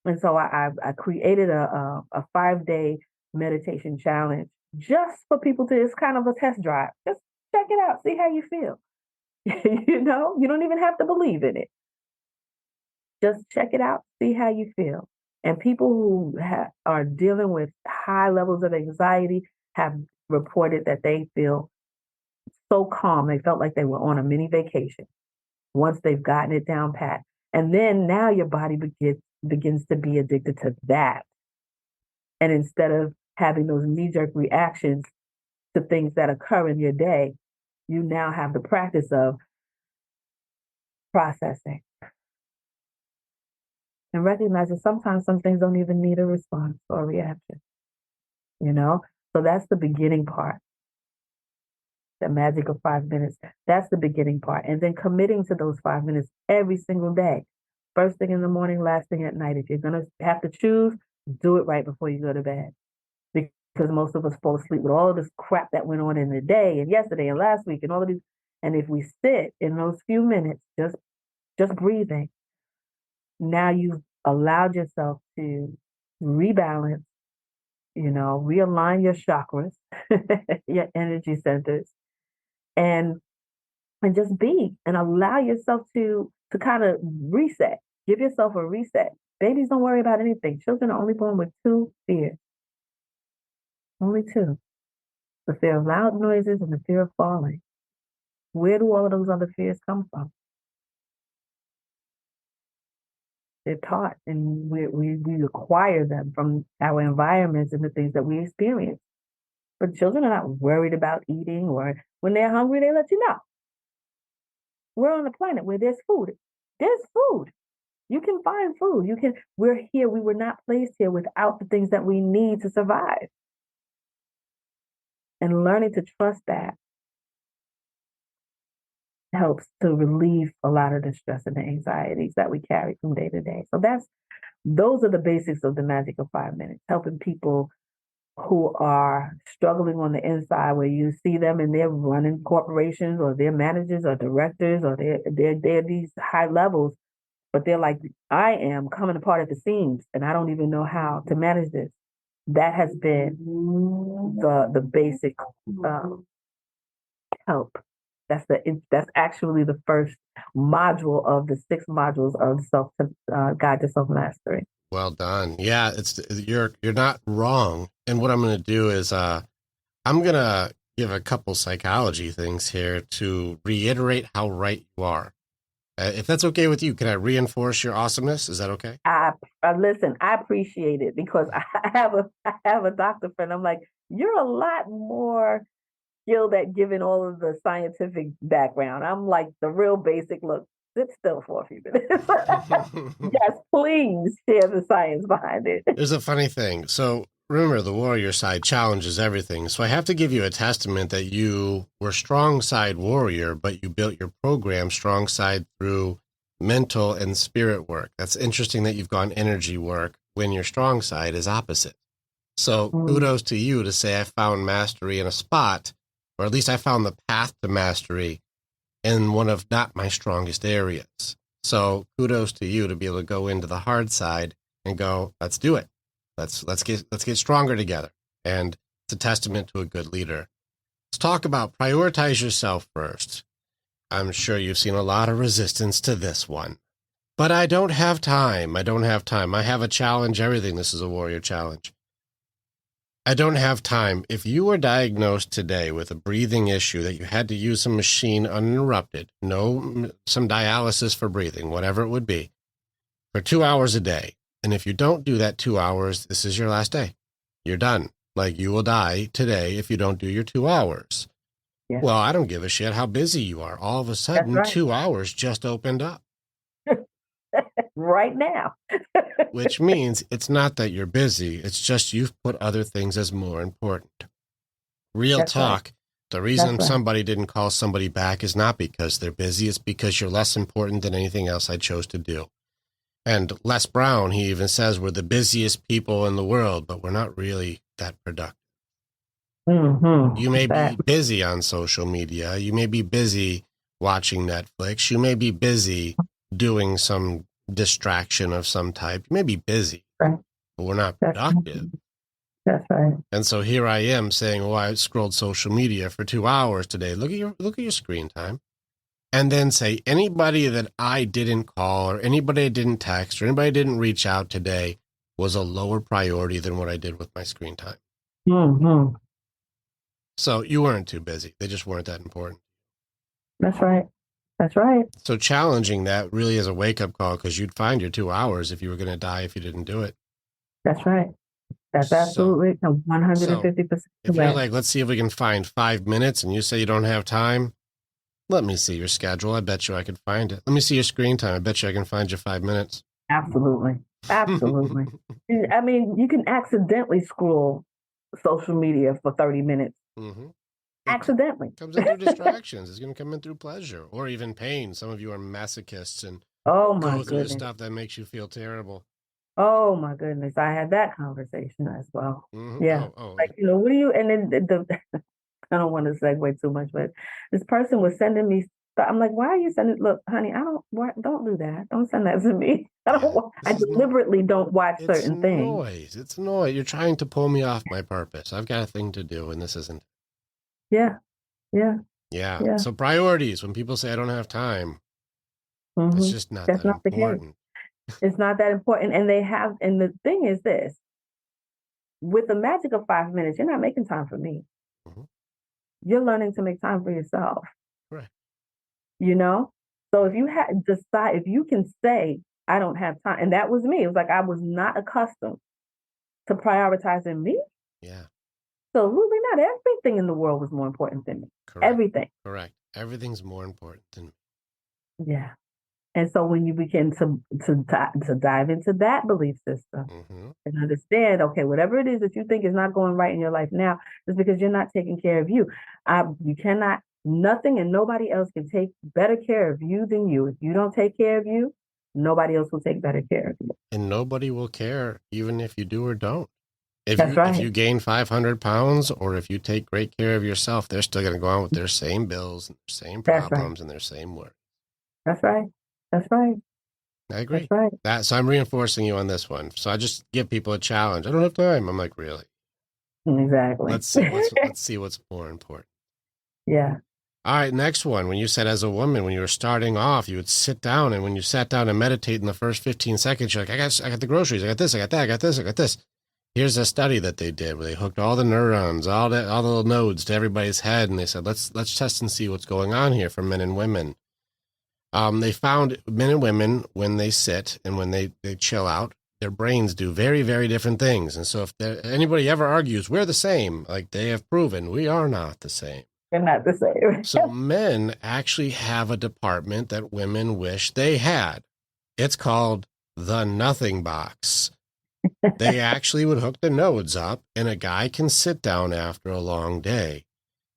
And so I created a 5-day meditation challenge just for people to, it's kind of a test drive. Just check it out, see how you feel. You know, you don't even have to believe in it. Just check it out, see how you feel. And people who are dealing with high levels of anxiety have reported that they feel so calm. They felt like they were on a mini vacation once they've gotten it down pat. And then now your body begins to be addicted to that. And instead of having those knee-jerk reactions to things that occur in your day, you now have the practice of processing and recognizing sometimes some things don't even need a response or a reaction, you know? So that's the beginning part. The magic of 5 minutes. That's the beginning part. And then committing to those 5 minutes every single day. First thing in the morning, last thing at night. If you're going to have to choose, do it right before you go to bed. Because most of us fall asleep with all of this crap that went on in the day and yesterday and last week and all of these. And if we sit in those few minutes, just breathing, now you've allowed yourself to rebalance, you know, realign your chakras, your energy centers, and just be and allow yourself to kind of reset. Give yourself a reset. Babies don't worry about anything. Children are only born with 2 fears. Only 2. The fear of loud noises and the fear of falling. Where do all of those other fears come from? They're taught, and we acquire them from our environments and the things that we experience. But children are not worried about eating, or when they're hungry, they let you know. We're on a planet where there's food. There's food. You can find food. We're here. We were not placed here without the things that we need to survive. And learning to trust that helps to relieve a lot of the stress and the anxieties that we carry from day to day. So those are the basics of the magic of 5 minutes, helping people who are struggling on the inside, where you see them and they're running corporations or they're managers or directors or they're these high levels, but they're like, I am coming apart at the seams and I don't even know how to manage this. That has been the basic help. That's actually the first module of the 6 modules of Guide to Self-Mastery. Well done. Yeah, you're not wrong. And what I'm going to do is I'm going to give a couple psychology things here to reiterate how right you are. If that's okay with you, can I reinforce your awesomeness? Is that okay? Listen, I appreciate it, because I have a doctor friend. I'm like, you're a lot more skilled at giving all of the scientific background. I'm like the real basic. Look, sit still for a few minutes. Yes, please share the science behind it. There's a funny thing. So remember, the warrior side challenges everything. So I have to give you a testament that you were strong side warrior, but you built your program strong side through mental and spirit work. That's interesting that you've gone energy work when your strong side is opposite. So kudos to you to say I found mastery in a spot, or at least I found the path to mastery in one of not my strongest areas. So kudos to you to be able to go into the hard side and go, let's do it. Let's get stronger together. And it's a testament to a good leader. Let's talk about prioritize yourself first. I'm sure you've seen a lot of resistance to this one. But I don't have time. I have a challenge. Everything. This is a warrior challenge. I don't have time. If you were diagnosed today with a breathing issue that you had to use a machine uninterrupted, some dialysis for breathing, whatever it would be, for 2 hours a day. And if you don't do that 2 hours, this is your last day. You're done. Like, you will die today if you don't do your 2 hours. Yeah. Well, I don't give a shit how busy you are. All of a sudden, right. 2 hours just opened up. Right now. Which means it's not that you're busy. It's just you've put other things as more important. Real talk. Right. The reason somebody didn't call somebody back is not because they're busy. It's because you're less important than anything else I chose to do. And Les Brown, he even says we're the busiest people in the world, but we're not really that productive. Mm-hmm. You may be busy on social media. You may be busy watching Netflix. You may be busy doing some distraction of some type. You may be busy, right. but we're not productive. That's right. And so here I am saying, "Oh, I scrolled social media for 2 hours today. Look at your screen time." And then say anybody that I didn't call or anybody I didn't text or anybody I didn't reach out today was a lower priority than what I did with my screen time. Mm-hmm. So you weren't too busy. They just weren't that important. That's right. That's right. So challenging that really is a wake-up call, because you'd find your 2 hours if you were going to die if you didn't do it. That's right. That's absolutely 150%. If you're like, let's see if we can find 5 minutes, and you say you don't have time, let me see your schedule. I bet you I could find it. Let me see your screen time. I bet you I can find you 5 minutes. Absolutely. Absolutely. I mean, you can accidentally scroll social media for 30 minutes. Mm-hmm. Accidentally. It comes in through distractions. It's going to come in through pleasure or even pain. Some of you are masochists and go through stuff that makes you feel terrible. Oh my goodness. I had that conversation as well. Mm-hmm. Yeah. Like, what do you, and then I don't want to segue too much, but this person was sending me stuff. I'm like, why are you sending? Look, honey, don't do that. Don't send that to me. I deliberately don't watch certain things. It's noise. You're trying to pull me off my purpose. I've got a thing to do, and this isn't. Yeah. So priorities. When people say I don't have time, it's just not that important. It's not that important. And the thing is this, with the magic of 5 minutes, you're not making time for me. Mm-hmm. You're learning to make time for yourself. Right. So if you if you can say, I don't have time, and that was me. It was like I was not accustomed to prioritizing me. Yeah. Absolutely not. Everything in the world was more important than me. Correct. Everything. Correct. Everything's more important than me. Yeah. And so when you begin to dive into that belief system and understand, okay, whatever it is that you think is not going right in your life now is because you're not taking care of you. Nothing and nobody else can take better care of you than you. If you don't take care of you, nobody else will take better care of you. And nobody will care even if you do or don't. If you gain 500 pounds or if you take great care of yourself, they're still going to go on with their same bills and their same problems and their same work. That's right. That's right. I agree. That's right. So I'm reinforcing you on this one. So I just give people a challenge. I don't have time. I'm like, really? Exactly. Let's see what's more important. Yeah. All right, next one. When you said as a woman, when you were starting off, you would sit down, and when you sat down and meditate in the first 15 seconds, you're like, I got the groceries, I got this, I got that, I got this, I got this. Here's a study that they did where they hooked all the neurons, all the little nodes to everybody's head, and they said, let's test and see what's going on here for men and women. They found men and women, when they sit and when they chill out, their brains do very, very different things. And so if anybody ever argues, we're the same, like they have proven, we are not the same. They're not the same. So men actually have a department that women wish they had. It's called the nothing box. They actually would hook the nodes up, and a guy can sit down after a long day,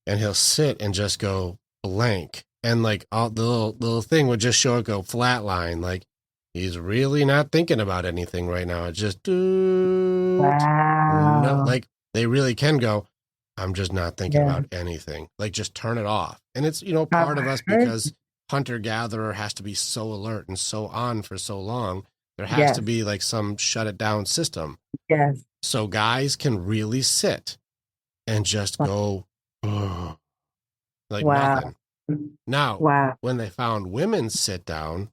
and he'll sit and just go blank. And like all the little thing would just show it go flatline. Like he's really not thinking about anything right now. It's just, wow. No, like they really can go, I'm just not thinking about anything. Like just turn it off. And it's, part of us, because hunter-gatherer has to be so alert and so on for so long. There has to be like some shut it down system. Yes. So guys can really sit and just go, like nothing. Now, when they found women sit down,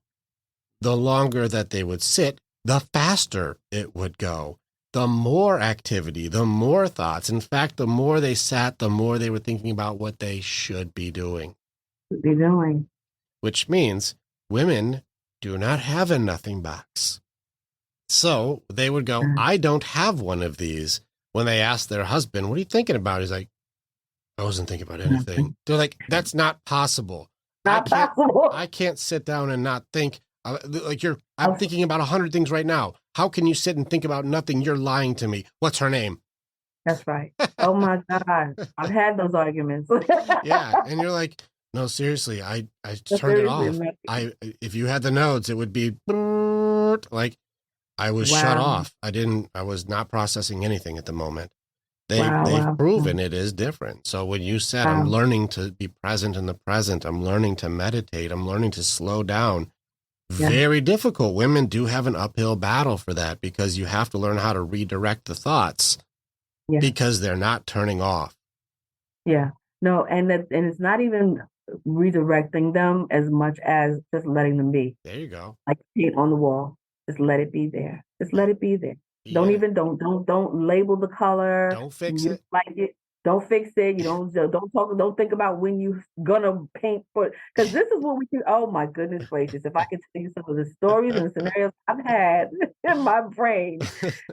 the longer that they would sit, the faster it would go. The more activity, the more thoughts. In fact, the more they sat, the more they were thinking about what they should be doing. Which means women do not have a nothing box. So they would go, I don't have one of these. When they asked their husband, what are you thinking about? He's like, I wasn't thinking about anything. They're like, that's not possible. I can't sit down and not think. I'm thinking about 100 things right now. How can you sit and think about nothing? You're lying to me. What's her name? That's right. Oh my God. I've had those arguments. Yeah. And you're like, no, seriously, I turned it off. If you had the nodes, it would be, like I was shut off. I was not processing anything at the moment. They've proven it is different. So when you said, I'm learning to be present in the present, I'm learning to meditate, I'm learning to slow down. Very difficult. Women do have an uphill battle for that because you have to learn how to redirect the thoughts because they're not turning off. Yeah. No, and it's not even redirecting them as much as just letting them be. There you go. Like paint on the wall. Just let it be there. Just let it be there. Don't label the color. Don't fix it. Like it. Don't fix it. You don't think about when you're gonna paint for, because this is what we do. Oh my goodness gracious. If I could tell you some of the stories and the scenarios I've had in my brain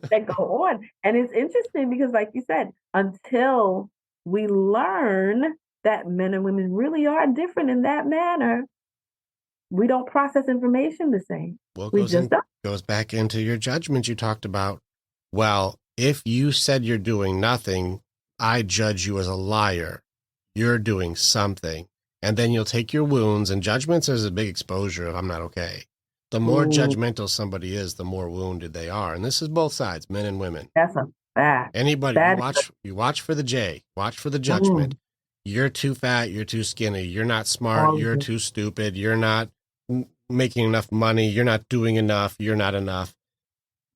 that go on. And it's interesting because like you said, until we learn that men and women really are different in that manner, we don't process information the same. Well, it goes back into your judgment you talked about. Well, if you said you're doing nothing, I judge you as a liar. You're doing something. And then you'll take your wounds, and judgments is a big exposure if I'm not okay. The more judgmental somebody is, the more wounded they are. And this is both sides, men and women. That's a fact. Anybody, you watch for the J, watch for the judgment. You're too fat, you're too skinny, you're not smart, you're too stupid, you're not making enough money, you're not doing enough, you're not enough.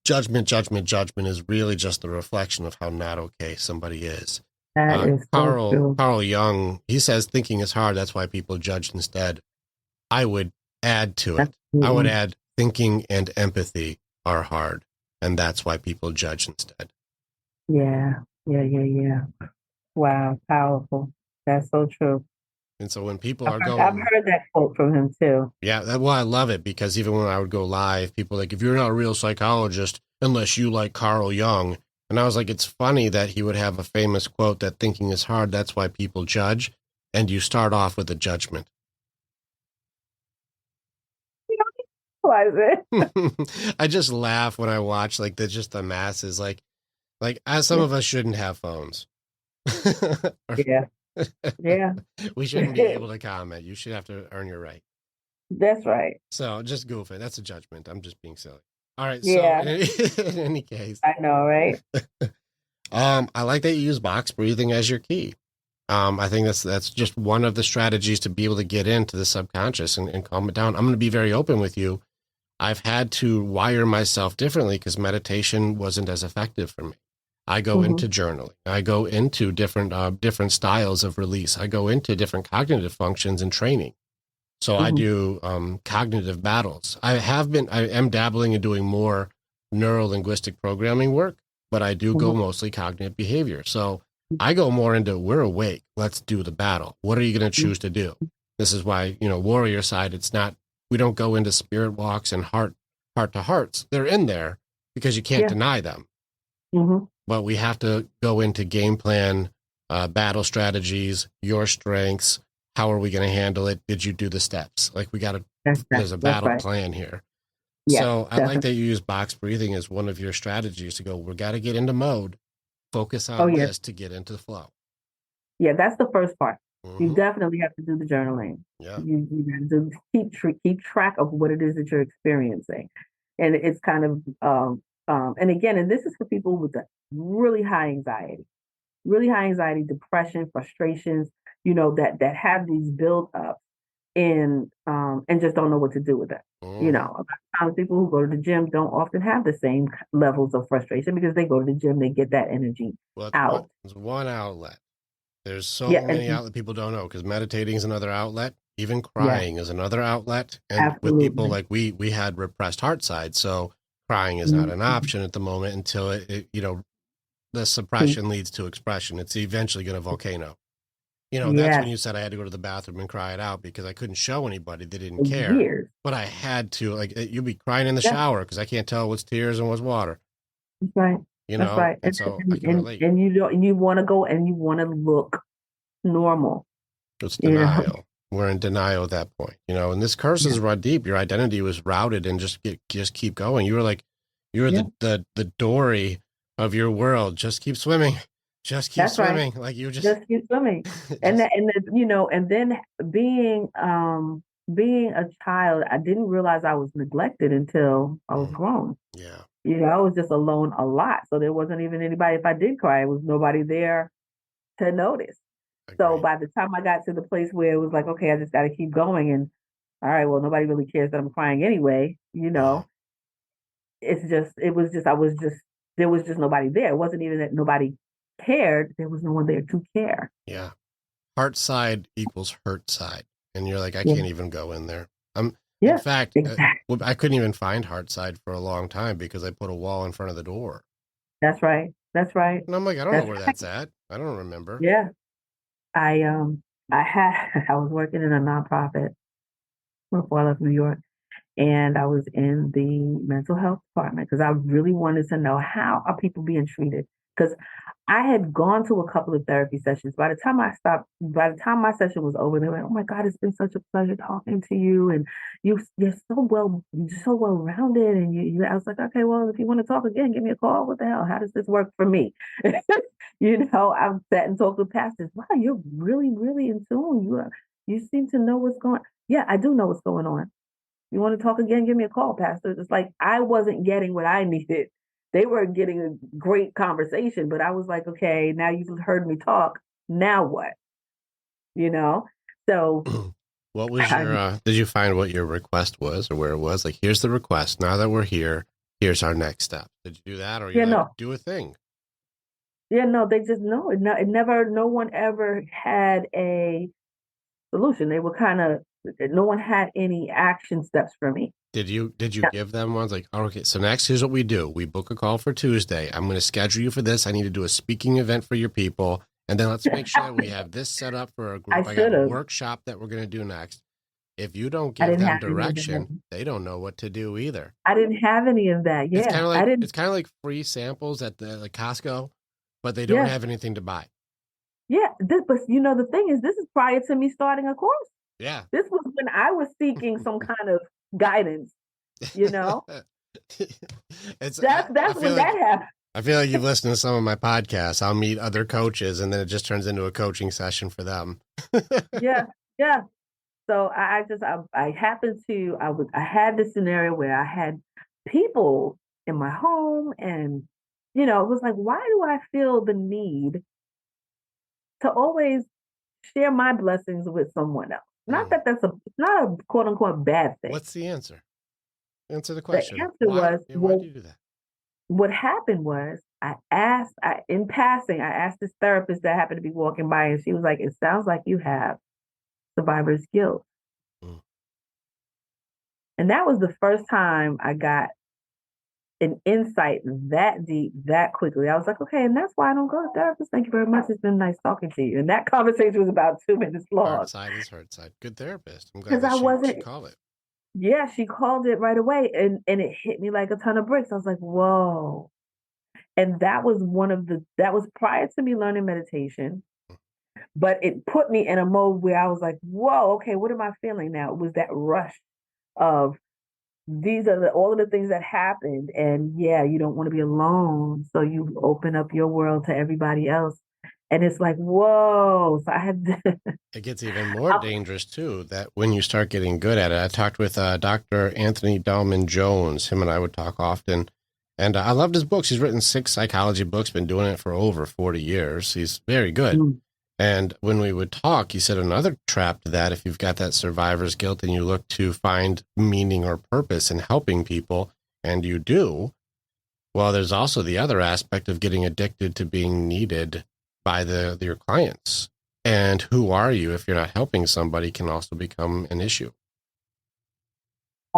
Judgment is really just the reflection of how not okay somebody is. That is Carl Jung, he says thinking is hard, that's why people judge instead. I would add to it. I would add thinking and empathy are hard, and that's why people judge instead. Yeah. Wow, powerful. That's so true. And so when people I've heard that quote from him too. Yeah, well, I love it because even when I would go live, people were like, if you're not a real psychologist, unless you like Carl Jung. And I was like, it's funny that he would have a famous quote that thinking is hard, that's why people judge. And you start off with a judgment. You don't realize it. I just laugh when I watch like the masses, like as some of us shouldn't have phones. Yeah. We shouldn't be able to comment. You should have to earn your right. That's right. So just goofing. That's a judgment. I'm just being silly. All right. Yeah. So in any case, I know, right? I like that you use box breathing as your key. I think that's just one of the strategies to be able to get into the subconscious and calm it down. I'm going to be very open with you. I've had to wire myself differently because meditation wasn't as effective for me. I go into journaling. I go into different styles of release. I go into different cognitive functions and training. So I do cognitive battles. I am dabbling in doing more neuro-linguistic programming work, but I do go mostly cognitive behavior. So I go more into, we're awake. Let's do the battle. What are you going to choose to do? This is why, warrior side, we don't go into spirit walks and heart to hearts. They're in there because you can't deny them. But we have to go into game plan, battle strategies, your strengths. How are we going to handle it? Did you do the steps? Like there's a battle plan here. Yeah, so I like that you use box breathing as one of your strategies to go, we got to get into mode, focus on this to get into the flow. Yeah, that's the first part. You definitely have to do the journaling. Yeah. You have to keep track of what it is that you're experiencing. And it's kind of, and this is for people with the really high anxiety, depression, frustrations, that have these build ups and just don't know what to do with it. A lot of times people who go to the gym don't often have the same levels of frustration because they go to the gym, they get that energy out. It's one outlet. There's so many outlets people don't know because meditating is another outlet. Even crying is another outlet. And with people like we had repressed heart side, so crying is not an option at the moment until the suppression leads to expression. It's eventually going to volcano. That's when you said I had to go to the bathroom and cry it out because I couldn't show anybody. They didn't care. But I had to. You'd be crying in the shower because I can't tell what's tears and what's water. That's right. That's right. And so I can relate. And you want to go and you want to look normal. It's denial. We're in denial at that point. And this curse is run deep. Your identity was routed and just keep going. You were the Dory of your world. Just keep swimming. Just keep swimming. Right. Like you just keep swimming. And then being being a child, I didn't realize I was neglected until I was Mm. grown. Yeah. I was just alone a lot. So there wasn't even anybody, if I did cry, it was nobody there to notice. So Agreed. by the time I got to the place where it was like, okay, I just got to keep going, and all right, well, nobody really cares that I'm crying anyway, Yeah. I was just, there was just nobody there. It wasn't even that nobody cared. There was no one there to care. Yeah. Heart side equals hurt side. And you're like, I Yeah. can't even go in there. In Yeah, fact, exactly. I couldn't even find heart side for a long time because I put a wall in front of the door. That's right. That's right. And I'm like, I don't know That's where right. that's at. I don't remember. Yeah. I I had I was working in a nonprofit before I left New York, and I was in the mental health department because I really wanted to know how are people being treated. Because I had gone to a couple of therapy sessions. By the time my session was over, they were like, "Oh my God, it's been such a pleasure talking to you, and you're so well rounded." And I was like, "Okay, well, if you want to talk again, give me a call. What the hell? How does this work for me?" I've sat and talked with pastors. Wow, you're really, really in tune. You seem to know what's going. Yeah, I do know what's going on. You want to talk again? Give me a call, Pastor. It's like I wasn't getting what I needed. They were getting a great conversation, but I was like, okay, now you've heard me talk. Now what? You know? So What was I, your, did you find what your request was or where it was? Like, here's the request. Now that we're here, here's our next step. Did you do that? Or yeah, you're like, no. do a thing? Yeah, no, they just know it. No, it never, no one ever had a solution. They were kind of, no one had any action steps for me. Did you Yeah. give them ones like, oh, okay, so next here's what we do. We book a call for Tuesday. I'm going to schedule you for this. I need to do a speaking event for your people. And then let's make sure we have this set up for a I group. I got should a have. workshop that we're going to do next. If you don't I give didn't them have any of direction, that. they don't know what to do either. I didn't have any of that. Yeah, I didn't. It's kind of like free samples at the like Costco, but they don't Yeah, have anything to buy. yeah. But the thing is, this is prior to me starting a course. Yeah. This was when I was seeking some kind of guidance, you know? That's I feel when that like happened. I feel like you've listened to some of my podcasts. I'll meet other coaches and then it just turns into a coaching session for them. Yeah, yeah. So I happened to I had this scenario where I had people in my home, and it was like, why do I feel the need to always share my blessings with someone else? Not that it's not a quote unquote bad thing. What's the answer? Answer the The question. answer was, Why do you do that? what happened was in passing, I asked this therapist that happened to be walking by, and she was like, "It sounds like you have survivor's guilt." Mm. And that was the first time I got an insight that deep, that quickly. I was like, okay, and that's why I don't go to therapists. Thank you very much. It's been nice talking to you. And that conversation was about 2 minutes long. Hard side is hard side. Good therapist. I'm glad Because that I she wasn't, called it. yeah, she called it right away, and it hit me like a ton of bricks. I was like, whoa. And that was prior to me learning meditation, but it put me in a mode where I was like, whoa, okay, what am I feeling now? It was that rush of these are all of the things that happened, and yeah, you don't want to be alone, so you open up your world to everybody else, and it's like, whoa. So I had to, It gets even more dangerous too, that when you start getting good at it. I talked with Dr. Anthony Dahlman Jones. Him and I would talk often. And I loved his books. He's written 6 psychology books, been doing it for over 40 years. He's very good. And when we would talk, he said another trap to that, if you've got that survivor's guilt and you look to find meaning or purpose in helping people, and you do, well, there's also the other aspect of getting addicted to being needed by your clients. And who are you if you're not helping somebody can also become an issue.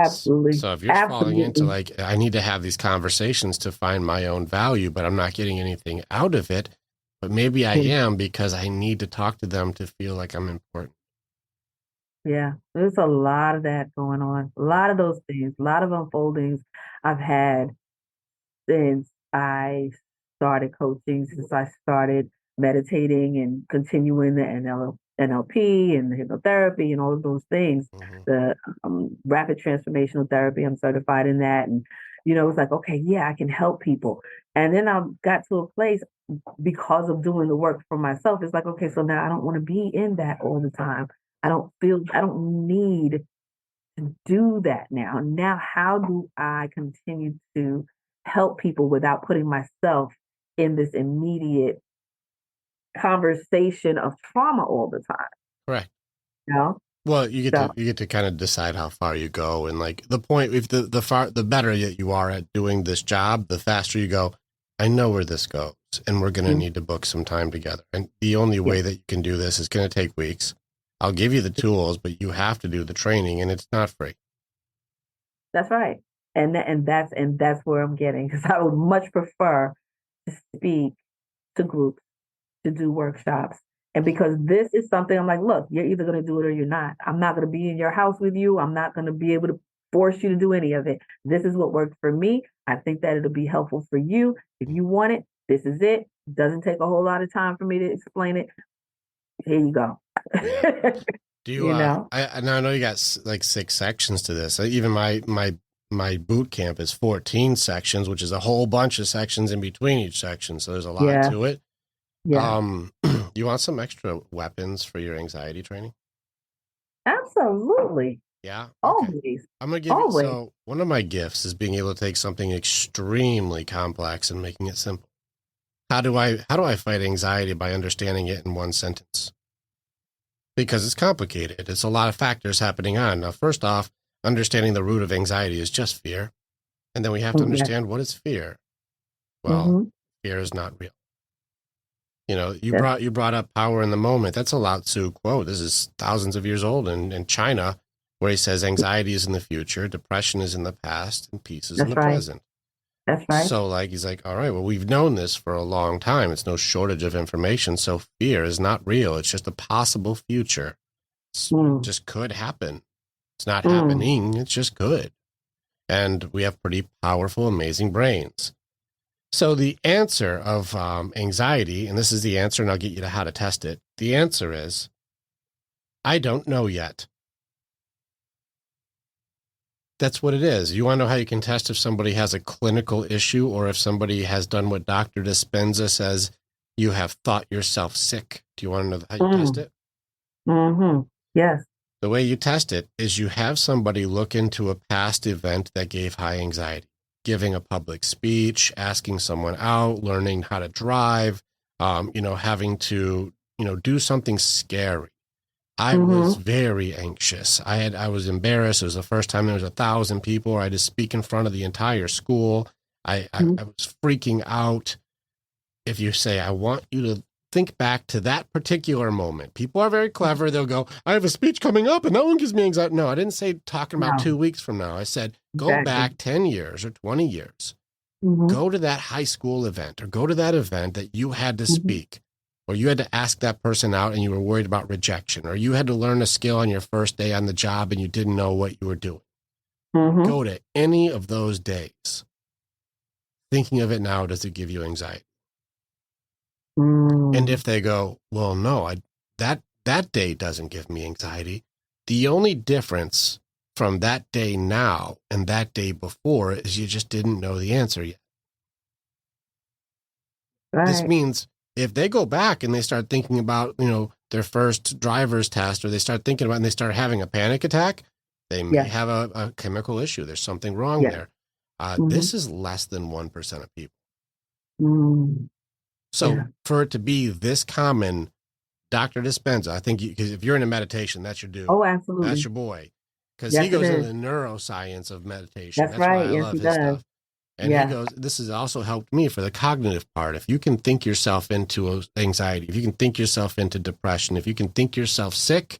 absolutely, So if you're falling into like, I need to have these conversations to find my own value, but I'm not getting anything out of it, but maybe I am because I need to talk to them to feel like I'm important. Yeah, there's a lot of that going on, a lot of those things, a lot of unfoldings I've had since I started coaching, since I started meditating and continuing the NLP and the hypnotherapy and all of those things, the rapid transformational therapy. I'm certified in that. And, it's like, okay, yeah, I can help people. And then I got to a place because of doing the work for myself. It's like, okay, so now I don't want to be in that all the time. I don't need to do that now. Now, how do I continue to help people without putting myself in this immediate conversation of trauma all the time? Correct. You know? Well, you So, get to kind of decide how far you go, and like the point, if the better that you are at doing this job, the faster you go. I know where this goes, and we're going to need to book some time together. And the only way that you can do this is going to take weeks. I'll give you the tools, but you have to do the training, and it's not free. that's right. And that's where I'm getting, because I would much prefer to speak to groups, to do workshops. And because this is something I'm like, look, you're either going to do it or you're not. I'm not going to be in your house with you. I'm not going to be able to force you to do any of it. This is what worked for me. I think that it'll be helpful for you. If you want it, this is it. It doesn't take a whole lot of time for me to explain it. Here you go. Yeah. Do you, You know? I know you got like 6 sections to this. Even my boot camp is 14 sections, which is a whole bunch of sections in between each section. So there's a lot to it. Yeah. You want some extra weapons for your anxiety training? Absolutely. Yeah. Okay. Always. I'm going to give you, so one of my gifts is being able to take something extremely complex and making it simple. How do I fight anxiety? By understanding it in one sentence. Because it's complicated. It's a lot of factors happening on. Now, first off, understanding the root of anxiety is just fear. And then we have to understand what is fear. Well, fear is not real. You know, you brought up power in the moment. That's a Lao Tzu quote. This is thousands of years old in China, where he says anxiety is in the future, depression is in the past, and peace is in the present. That's right. So he's like, all right, well, we've known this for a long time. It's no shortage of information. So fear is not real. It's just a possible future. It just could happen. It's not happening. It's just could. And we have pretty powerful, amazing brains. So the answer of anxiety, and this is the answer, and I'll get you to how to test it. The answer is, I don't know yet. That's what it is. You want to know how you can test if somebody has a clinical issue or if somebody has done what Dr. Dispenza says, you have thought yourself sick. Do you want to know how you test it? Yes. The way you test it is you have somebody look into a past event that gave high anxiety, giving a public speech, asking someone out, learning how to drive, having to, do something scary. I was very anxious. I was embarrassed. It was the first time there was 1,000 people. I had to speak in front of the entire school. I was freaking out. If you say, I want you to think back to that particular moment. People are very clever. They'll go, I have a speech coming up and that one gives me anxiety. No, I didn't say talking about 2 weeks from now. I said, go back 10 years or 20 years. Go to that high school event or go to that event that you had to speak. Or you had to ask that person out and you were worried about rejection, or you had to learn a skill on your first day on the job and you didn't know what you were doing. Go to any of those days. Thinking of it now, does it give you anxiety? And if they go, well, no, that day doesn't give me anxiety. The only difference from that day now and that day before is you just didn't know the answer yet. Right. This means if they go back and they start thinking about, their first driver's test, or they start thinking about and they start having a panic attack, they may have a chemical issue. There's something wrong there. This is less than 1% of people. So for it to be this common, Dr. Dispenza, I think because if you're in a meditation, that's your dude. Oh, absolutely. That's your boy. Because he goes into the neuroscience of meditation. That's right. Why I love his stuff. And he goes, this has also helped me for the cognitive part. If you can think yourself into anxiety, if you can think yourself into depression, if you can think yourself sick,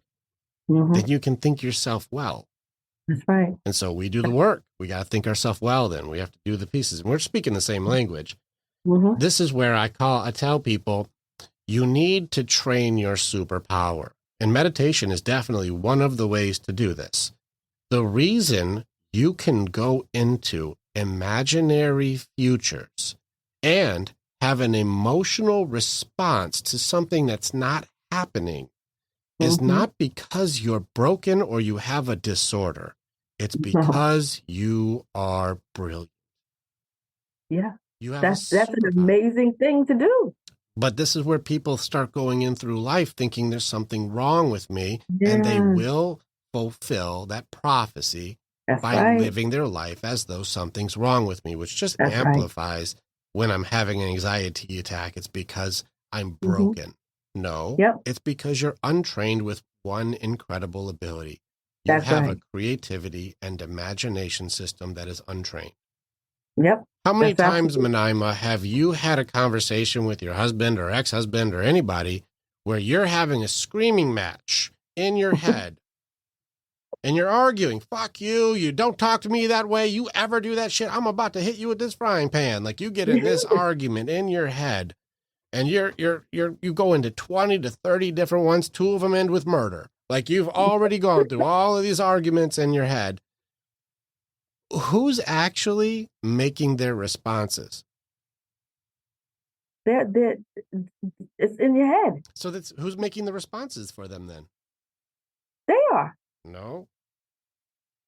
then you can think yourself well. That's right. And so we do the work. We got to think ourselves well then. We have to do the pieces. And we're speaking the same language. This is where I tell people, you need to train your superpower. And meditation is definitely one of the ways to do this. The reason you can go into imaginary futures and have an emotional response to something that's not happening is not because you're broken or you have a disorder. It's because you are brilliant. Yeah. That's an amazing thing to do. But this is where people start going in through life thinking there's something wrong with me, and they will fulfill that prophecy That's by right. living their life as though something's wrong with me, which just That's right. amplifies when I'm having an anxiety attack. It's because I'm broken. No, Yep. it's because you're untrained with one incredible ability. You That's have right. a creativity and imagination system that is untrained. Yep. How many That's times, absolutely- Miniimah, have you had a conversation with your husband or ex-husband or anybody where you're having a screaming match in your head and you're arguing, fuck you, you don't talk to me that way, you ever do that shit, I'm about to hit you with this frying pan. Like you get in this argument in your head and you go into 20 to 30 different ones, 2 of them end with murder. Like you've already gone through all of these arguments in your head. Who's actually making their responses? They're, it's in your head. So that's who's making the responses for them then? They are. No,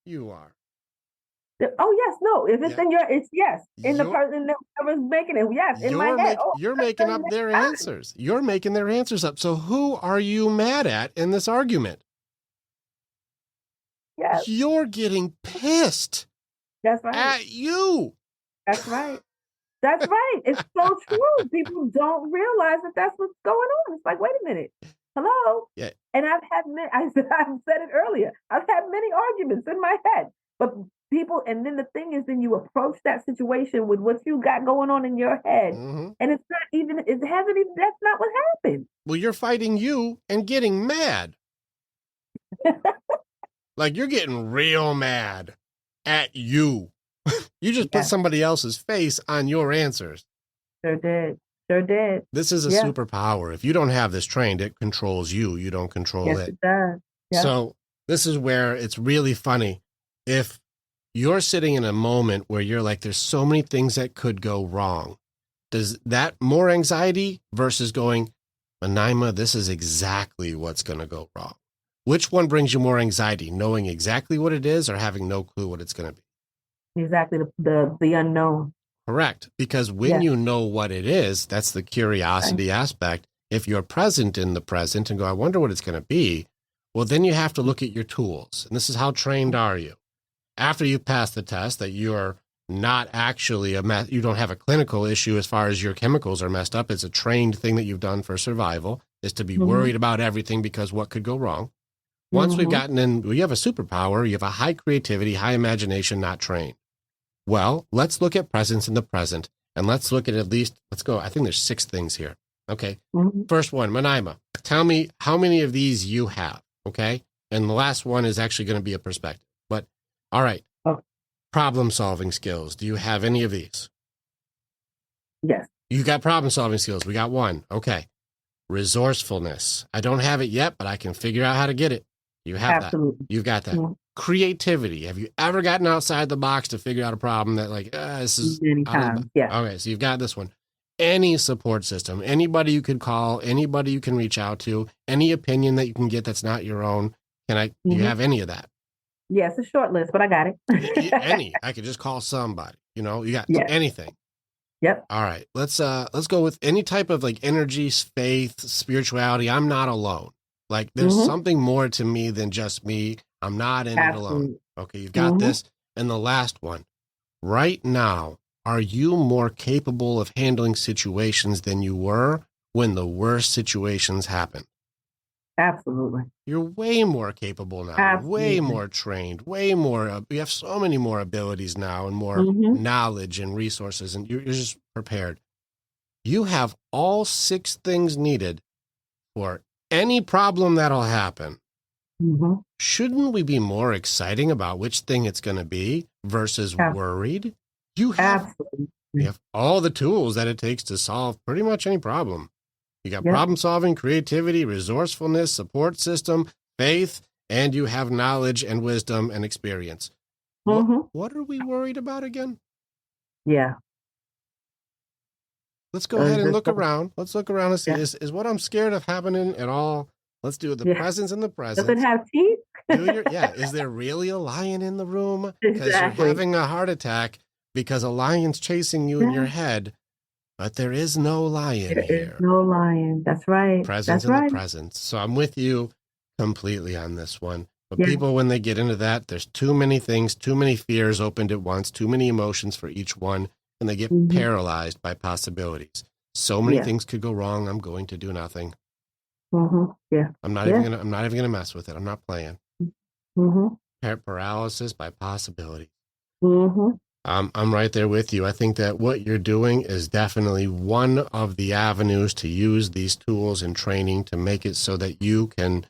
you are. Oh yes, no. If it's Yeah. in your, it's yes. In the You're- person that was making it, yes. In my head. You're making up their answers. You're making their answers up. So who are you mad at in this argument? Yes, You're getting pissed that's right. at you. That's right. That's right. It's so true. People don't realize that that's what's going on. It's like, wait a minute. Hello? Yeah. And I've said it earlier. I've had many arguments in my head. But people, and then the thing is, then you approach that situation with what you got going on in your head. Mm-hmm. And it's not even, that's not what happened. Well, you're fighting you and getting mad. Like you're getting real mad at you. You just put somebody else's face on your answers. Sure did. Sure did. This is a superpower. If you don't have this trained, it controls you. You don't control Yes, it. it does. Yep. So this is where it's really funny. If you're sitting in a moment where you're like, there's so many things that could go wrong, does that more anxiety versus going, Miniimah, this is exactly what's going to go wrong? Which one brings you more anxiety, knowing exactly what it is or having no clue what it's going to be? Exactly. The unknown. Correct. Because when you know what it is, that's the curiosity aspect. If you're present in the present and go, I wonder what it's going to be, well, then you have to look at your tools. And this is how trained are you? After you pass the test that you're not actually you don't have a clinical issue as far as your chemicals are messed up. It's a trained thing that you've done for survival, is to be worried about everything because what could go wrong. Once we've gotten in, you have a superpower, you have a high creativity, high imagination, not trained. Well, let's look at presence in the present, and let's look at least, let's go, I think there's 6 things here. Okay. First one, Miniimah, tell me how many of these you have, okay? And the last one is actually going to be a perspective. But, all right, problem-solving skills. Do you have any of these? Yes. You got problem-solving skills. We got 1. Okay. Resourcefulness. I don't have it yet, but I can figure out how to get it. You have Absolutely. that. You've got that. Creativity. Have you ever gotten outside the box to figure out a problem that like, this is... Many times, yeah. Okay, so you've got this one. Any support system, anybody you could call, anybody you can reach out to, any opinion that you can get that's not your own. Do you have any of that? Yeah, it's a short list, but I got it. Any. I could just call somebody. You know, you got anything. Yep. All right. Let's go with any type of like energy, faith, spirituality. I'm not alone. Like there's something more to me than just me. I'm not in it alone. Okay, you've got this. And the last one. Right now, are you more capable of handling situations than you were when the worst situations happened? Absolutely. You're way more capable now, way more trained, way more. You have so many more abilities now and more knowledge and resources, and you're just prepared. You have all 6 things needed for any problem that'll happen. Shouldn't we be more exciting about which thing it's going to be versus worried? You have all the tools that it takes to solve pretty much any problem. You got problem solving, creativity, resourcefulness, support system, faith, and you have knowledge and wisdom and experience. What are we worried about again? Yeah. Let's go ahead and look around. Let's look around and see, is what I'm scared of happening at all? Let's do the presence in the present. Does it have teeth? Is there really a lion in the room? Because you're having a heart attack because a lion's chasing you in your head, but there is no lion here. There is no lion. That's right. Presence in the present. So I'm with you completely on this one. But Yeah. people, when they get into that, there's too many things, too many fears opened at once, too many emotions for each one, and they get Mm-hmm. paralyzed by possibilities. So many Yeah. things could go wrong. I'm going to do nothing. Mm-hmm. Yeah. I'm not Yeah. even gonna mess with it. I'm not playing. Mm-hmm. Paralysis by possibility. Mm-hmm. I'm right there with you. I think that what you're doing is definitely one of the avenues to use these tools and training to make it so that you can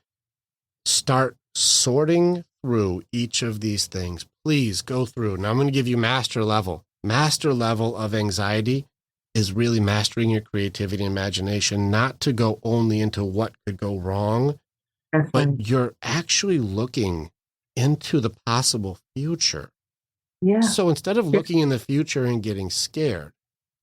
start sorting through each of these things. Please go through. Now I'm going to give you master level. Master level of anxiety is really mastering your creativity and imagination, not to go only into what could go wrong, That's but right. you're actually looking into the possible future. Yeah. So instead of looking in the future and getting scared,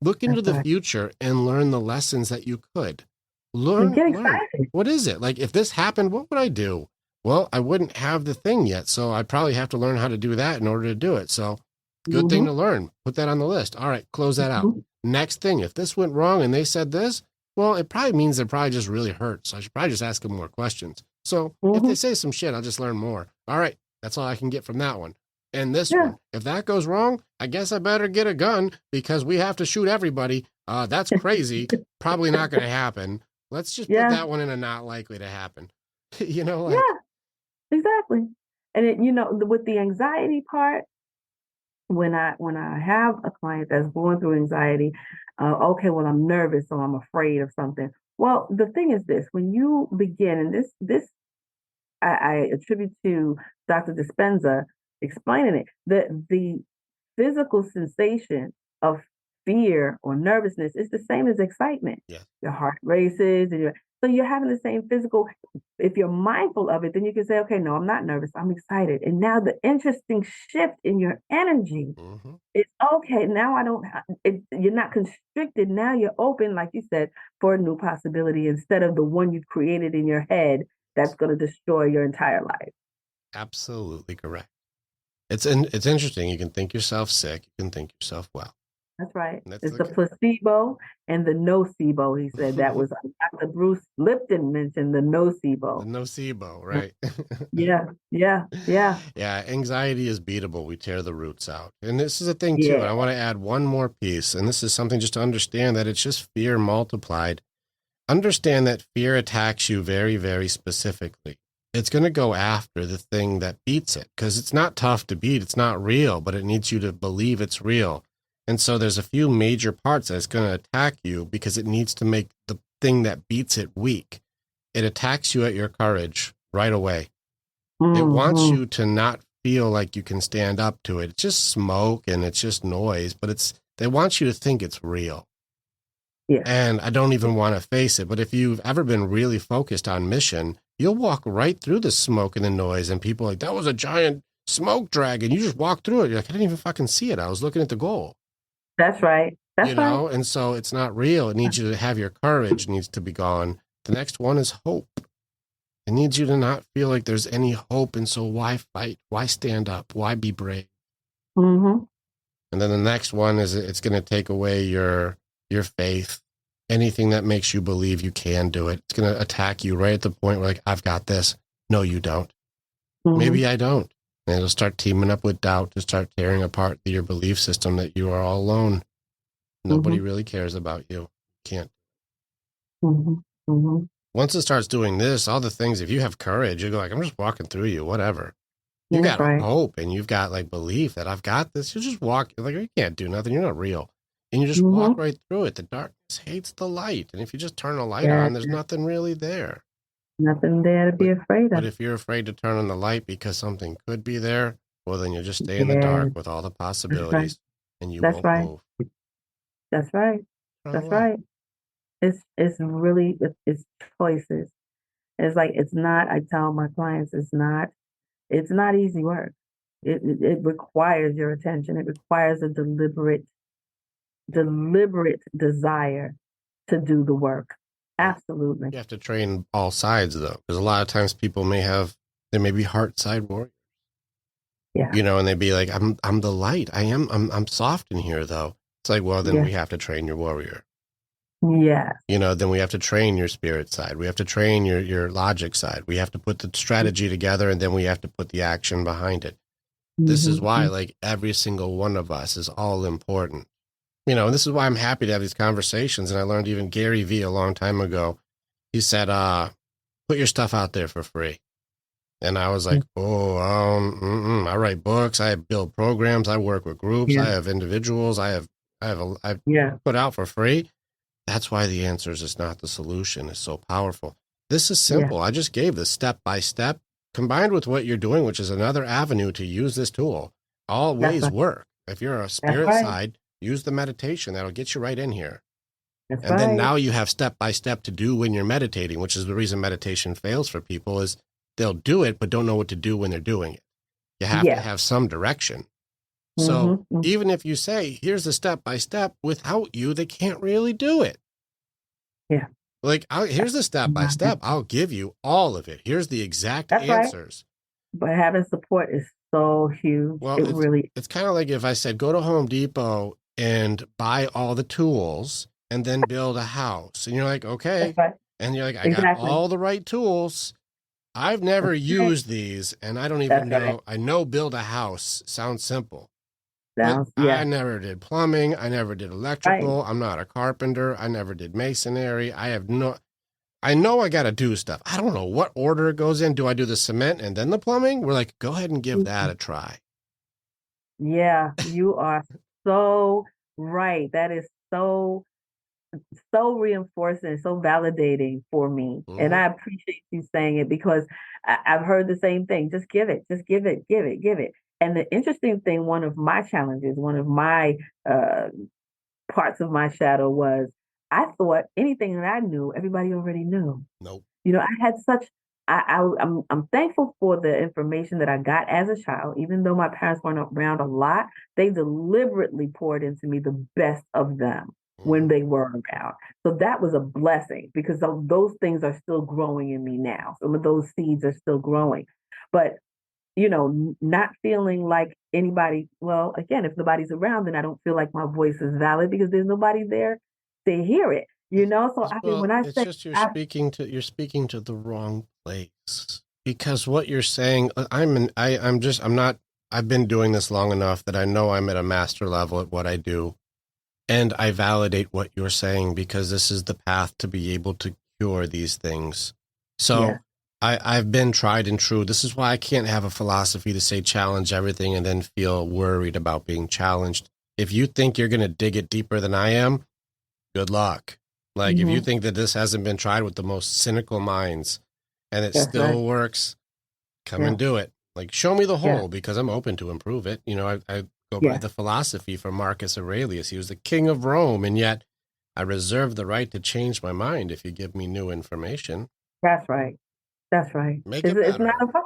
look into That's the right. future and learn the lessons that you could. And Learn. get excited. What is it? Like, if this happened, what would I do? Well, I wouldn't have the thing yet, so I'd probably have to learn how to do that in order to do it. So good thing Mm-hmm. to learn. Put that on the list. All right, close that out. Mm-hmm. Next thing, if this went wrong and they said this, well, it probably means they're probably just really hurt. So I should probably just ask them more questions. So if they say some shit, I'll just learn more. All right, that's all I can get from that one. And this Yeah. one, if that goes wrong, I guess I better get a gun because we have to shoot everybody. That's crazy. Probably not going to happen. Let's just Yeah. put that one in a not likely to happen. You know, like, Yeah, exactly. And it, with the anxiety part, when I have a client that's going through anxiety, okay, well, I'm nervous or I'm afraid of something. Well, the thing is this: when you begin, and this I attribute to Dr. Dispenza explaining it, the physical sensation of fear or nervousness is the same as excitement. yeah, Your heart races, and so you're having the same physical. If you're mindful of it, then you can say, okay, no, I'm not nervous, I'm excited. And now the interesting shift in your energy mm-hmm. is, okay, now I don't, you're not constricted. Now you're open, like you said, for a new possibility instead of the one you created in your head that's going to destroy your entire life. Absolutely correct. It's interesting. You can think yourself sick. You can think yourself well. That's right. That's It's the placebo and the nocebo. He said that was Dr. Bruce Lipton mentioned the nocebo. The nocebo, right? Yeah. Yeah, anxiety is beatable. We tear the roots out. And this is a thing too. And I want to add one more piece. And this is something just to understand that it's just fear multiplied. Understand that fear attacks you very, very specifically. It's going to go after the thing that beats it because it's not tough to beat. It's not real, but it needs you to believe it's real. And so there's a few major parts that it's going to attack you because it needs to make the thing that beats it weak. It attacks you at your courage right away. Mm-hmm. It wants you to not feel like you can stand up to it. It's just smoke and it's just noise, but they want you to think it's real. Yeah. And I don't even want to face it, but if you've ever been really focused on mission, you'll walk right through the smoke and the noise and people are like, that was a giant smoke dragon. You just walked through it. You're like, I didn't even fucking see it. I was looking at the goal. That's right. That's right. And so it's not real. It needs you to have your courage needs to be gone. The next one is hope. It needs you to not feel like there's any hope. And so why fight? Why stand up? Why be brave? Mm-hmm. And then the next one is it's going to take away your faith. Anything that makes you believe you can do it. It's going to attack you right at the point where, like, I've got this. No, you don't. Mm-hmm. Maybe I don't. And it'll start teaming up with doubt to start tearing apart your belief system that you are all alone. Nobody really cares about you. Can't. Mm-hmm. Mm-hmm. Once it starts doing this, all the things, if you have courage, you go like, I'm just walking through you, whatever. You got hope and you've got like belief that I've got this. You just walk, like, you can't do nothing. You're not real. And you just walk right through it. The darkness hates the light. And if you just turn a light on, there's nothing really there. Nothing there to be afraid of. But if you're afraid to turn on the light because something could be there, well, then you just stay in the dark with all the possibilities and you won't move. That's right. That's right. It's really, it's choices. It's like, it's not, I tell my clients, it's not easy work. It requires your attention. It requires a deliberate desire to do the work. Absolutely. You have to train all sides though, because a lot of times people they may be heart side warriors. Yeah. And they'd be like, I'm the light. I'm soft in here though. It's like, well, then we have to train your warrior. Yes. Then we have to train your spirit side. We have to train your logic side. We have to put the strategy together, and then we have to put the action behind it. This is why, like, every single one of us is all important. And this is why I'm happy to have these conversations. And I learned even Gary Vee a long time ago. He said, put your stuff out there for free. And I was like, I write books. I build programs. I work with groups. I have individuals. I put out for free. That's why the answers is not the solution. It's so powerful. This is simple. I just gave this step by step, combined with what you're doing, which is another avenue to use this tool. All ways work. If you're a spirit side, use the meditation. That'll get you right in here. Then now you have step by step to do when you're meditating, which is the reason meditation fails for people is they'll do it, but don't know what to do when they're doing it. You have to have some direction. So even if you say, here's the step by step, without you, they can't really do it. Yeah. Like, here's the step by step. I'll give you all of it. Here's the exact answers. But having support is so huge. Well, it's kind of like if I said, go to Home Depot and buy all the tools and then build a house. And you're like, okay. And you're like, I got all the right tools. I've never used these, and I don't even know. I know build a house sounds simple. I never did plumbing. I never did electrical. I'm not a carpenter. I never did masonry. I know I got to do stuff. I don't know what order it goes in. Do I do the cement and then the plumbing? We're like, go ahead and give that a try. Yeah, you are so right. That is so reinforcing, so validating for me. And I appreciate you saying it because I've heard the same thing. Just give it, give it. And the interesting thing, one of my challenges, one of my parts of my shadow was I thought anything that I knew, everybody already knew. Nope. I had such, I'm thankful for the information that I got as a child. Even though my parents weren't around a lot, they deliberately poured into me the best of them when they were around. So that was a blessing because those things are still growing in me now. Some of those seeds are still growing. But not feeling like anybody, well, again, if nobody's around, then I don't feel like my voice is valid because there's nobody there to hear it, So you're speaking to the wrong place because what you're saying, I've been doing this long enough that I know I'm at a master level at what I do. And I validate what you're saying because this is the path to be able to cure these things. So I've been tried and true. This is why I can't have a philosophy to say challenge everything and then feel worried about being challenged. If you think you're going to dig it deeper than I am, good luck. Like if you think that this hasn't been tried with the most cynical minds and it still works, come and do it. Like show me the hole because I'm open to improve it. I go by the philosophy from Marcus Aurelius. He was the king of Rome, and yet I reserve the right to change my mind if you give me new information. That's right. That's right. It's not a fight.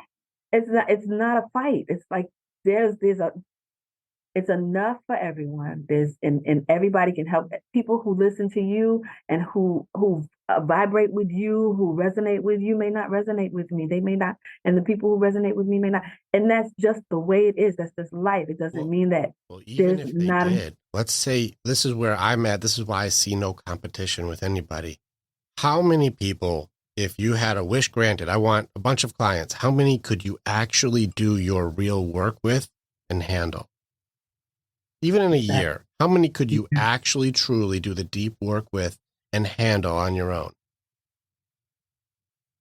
It's not a fight. It's like it's enough for everyone. And everybody can help. People who listen to you and who vibrate with you, who resonate with you may not resonate with me. They may not, and the people who resonate with me may not. And that's just the way it is. That's just life. It doesn't mean that. Well, even if they did, let's say this is where I'm at. This is why I see no competition with anybody. How many people, if you had a wish granted, I want a bunch of clients, how many could you actually do your real work with and handle? Even in a year, how many could you actually truly do the deep work with and handle on your own?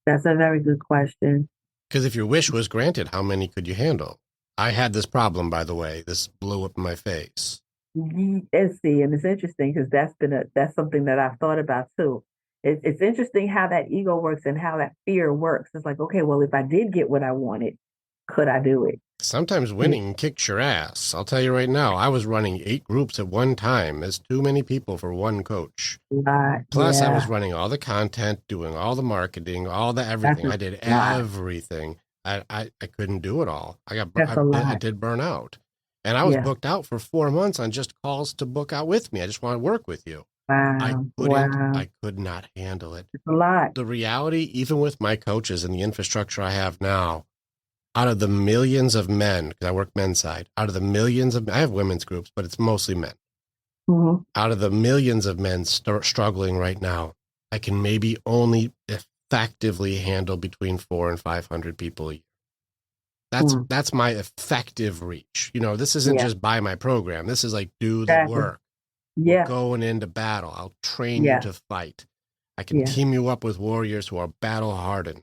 That's a very good question. Because if your wish was granted, how many could you handle? I had this problem, by the way. This blew up in my face. And it's interesting because that's something that I've thought about too. It's interesting how that ego works and how that fear works. It's like, okay, well, if I did get what I wanted, could I do it? Sometimes winning kicks your ass. I'll tell you right now, I was running 8 groups at one time. There's too many people for one coach. Plus, I was running all the content, doing all the marketing, all the everything. I did everything. I couldn't do it all. I did burn out. And I was booked out for 4 months on just calls to book out with me. I just want to work with you. I could not handle it. It's a lot. The reality, even with my coaches and the infrastructure I have now, out of the millions of men, because I work men's side, out of the millions of, I have women's groups, but it's mostly men. Out of the millions of men struggling right now, I can maybe only effectively handle between 400 and 500 people a year. That's my effective reach. You know, this isn't just buy my program. This is like do the work. Yeah. We're going into battle. I'll train you to fight. I can team you up with warriors who are battle hardened.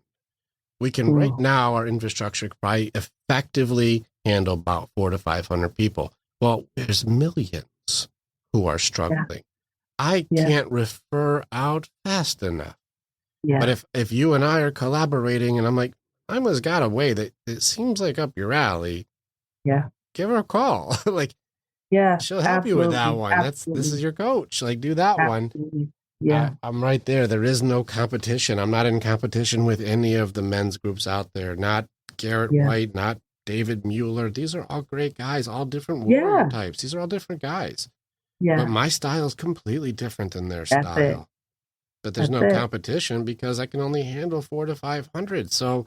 We can right now, our infrastructure can probably effectively handle about 400 to 500 people. Well, there's millions who are struggling. I can't refer out fast enough. But if you and I are collaborating and I'm like, Ima's got a way that it seems like up your alley. Yeah. Give her a call. Like, she'll help you with that one. This is your coach. Like, do that one. Yeah. I'm right there. There is no competition. I'm not in competition with any of the men's groups out there. Not Garrett White, not David Mueller. These are all great guys, all different warrior types. These are all different guys. Yeah. But my style is completely different than their style. But there's no competition because I can only handle 400 to 500. So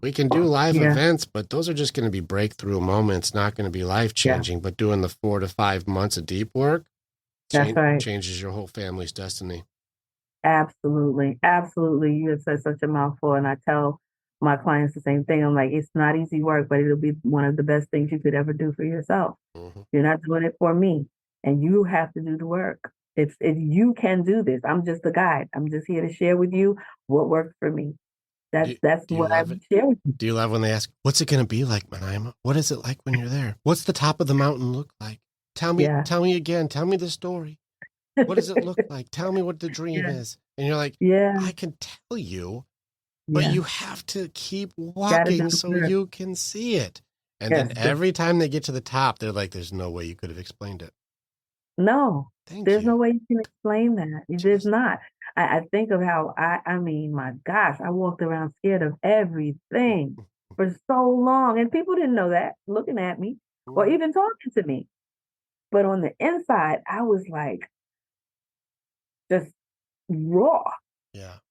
we can do live events, but those are just going to be breakthrough moments, not going to be life-changing. But doing the 4 to 5 months of deep work changes your whole family's destiny. Absolutely. Absolutely. You have said such a mouthful, and I tell my clients the same thing. I'm like, it's not easy work, but it'll be one of the best things you could ever do for yourself. You're not doing it for me, and you have to do the work. If you can do this, I'm just a guide. I'm just here to share with you what worked for me. That's what I share with you. Do you love when they ask, what's it going to be like, Miniimah? What is it like when you're there? What's the top of the mountain look like? Tell me again. Tell me the story. What does it look like? Tell me what the dream is. And you're like, I can tell you, but you have to keep walking so you can see it. And then every time they get to the top, they're like, there's no way you could have explained it. No, there's no way you can explain that. There's not. I think of how I mean, my gosh, I walked around scared of everything for so long. And people didn't know that looking at me or even talking to me. But on the inside, I was like just raw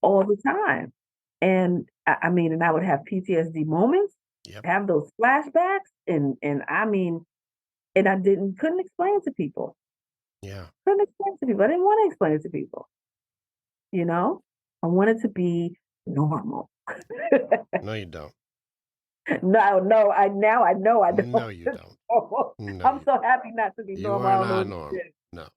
all the time. And I mean, and I would have PTSD moments, have those flashbacks. And I mean, and I couldn't explain it to people. Couldn't explain it to people. I didn't want to explain it to people. You know, I wanted to be normal. No, you don't. No, I know I don't. No, you don't. No, I'm so happy not to be normal. You are not normal. No.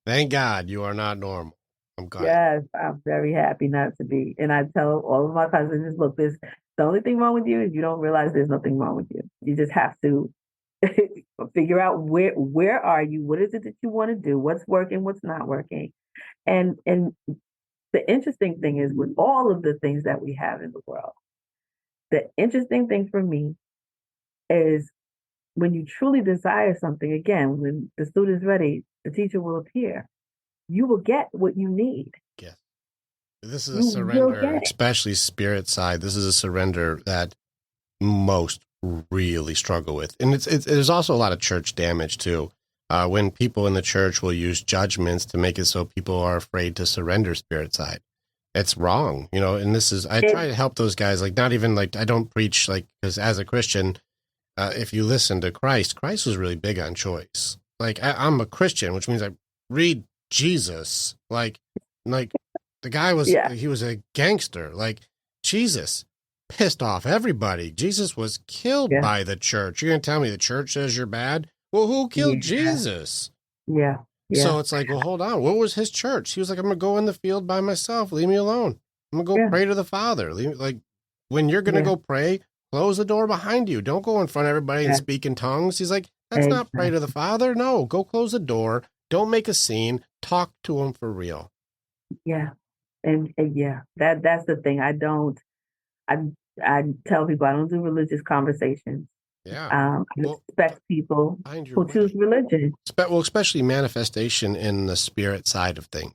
Thank God you are not normal. I'm glad. Yes, I'm very happy not to be. And I tell all of my cousins, look, the only thing wrong with you is you don't realize there's nothing wrong with you. You just have to figure out where are you? What is it that you want to do? What's working? What's not working? And the interesting thing is with all of the things that we have in the world, the interesting thing for me is when you truly desire something, again, when the student's ready, the teacher will appear. You will get what you need. Yes. This is a surrender, especially spirit side. This is a surrender that most really struggle with. And there's also a lot of church damage too. When people in the church will use judgments to make it so people are afraid to surrender spirit side. It's wrong, you know, and I try to help those guys, like not even like, I don't preach like, because as a Christian, if you listen to Christ was really big on choice. Like I'm a Christian, which means I read Jesus, like the guy was, he was a gangster, like Jesus pissed off everybody. Jesus was killed by the church. You're going to tell me the church says you're bad? Well, who killed Jesus? Yeah. So it's like, well, hold on. What was his church? He was like, I'm going to go in the field by myself. Leave me alone. I'm going to go pray to the Father. Like when you're going to go pray, close the door behind you. Don't go in front of everybody and speak in tongues. He's like, that's not pray to the Father. No, go close the door. Don't make a scene. Talk to him for real. Yeah. And that's the thing. I tell people I don't do religious conversations. I respect people who choose religion. Well, especially manifestation in the spirit side of things.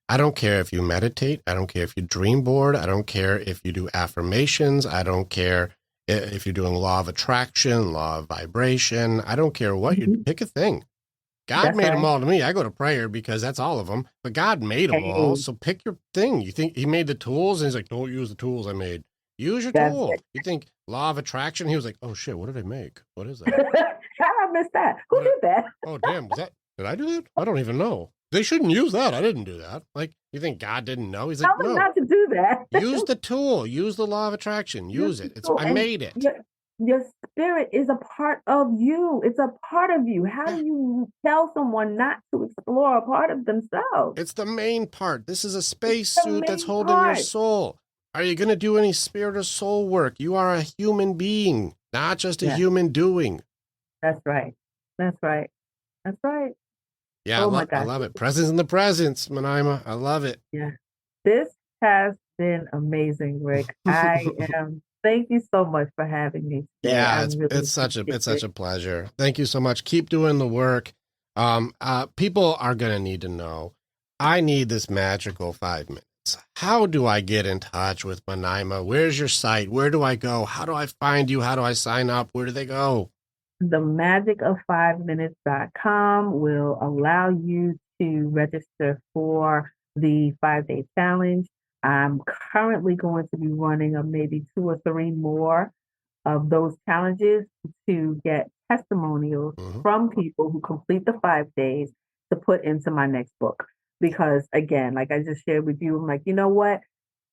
I don't care if you meditate. I don't care if you dream board. I don't care if you do affirmations. I don't care if you're doing law of attraction, law of vibration. I don't care what you pick a thing. God made them all to me. I go to prayer because that's all of them. But God made them all. So pick your thing. You think he made the tools and he's like, don't use the tools I made. Use your tool. You think law of attraction? He was like, oh shit, what did I make? What is that? I missed that? Who did that? Oh, damn. Did I do that? I don't even know. They shouldn't use that. I didn't do that. Like, you think God didn't know? He's like, Tell me no. not to do that. Use the tool. Use the law of attraction. Use it. I made it. Your spirit is a part of you. It's a part of you. How do you tell someone not to explore a part of themselves? It's the main part. This is a spacesuit that's holding your soul. Are you going to do any spirit or soul work? You are a human being, not just a human doing. That's right. That's right. That's right. Yeah, I love it. Presence in the presence, Miniimah. I love it. Yeah. This has been amazing, Rick. Thank you so much for having me today. Yeah, it's such a pleasure. Thank you so much. Keep doing the work. People are going to need to know, I need this magical 5 minutes. How do I get in touch with Miniimah? Where's your site? Where do I go? How do I find you? How do I sign up? Where do they go? TheMagicOf5Minutes.com will allow you to register for the 5-day challenge. I'm currently going to be running maybe 2 or 3 more of those challenges to get testimonials from people who complete the 5 days to put into my next book. Because again, like I just shared with you, I'm like, you know what?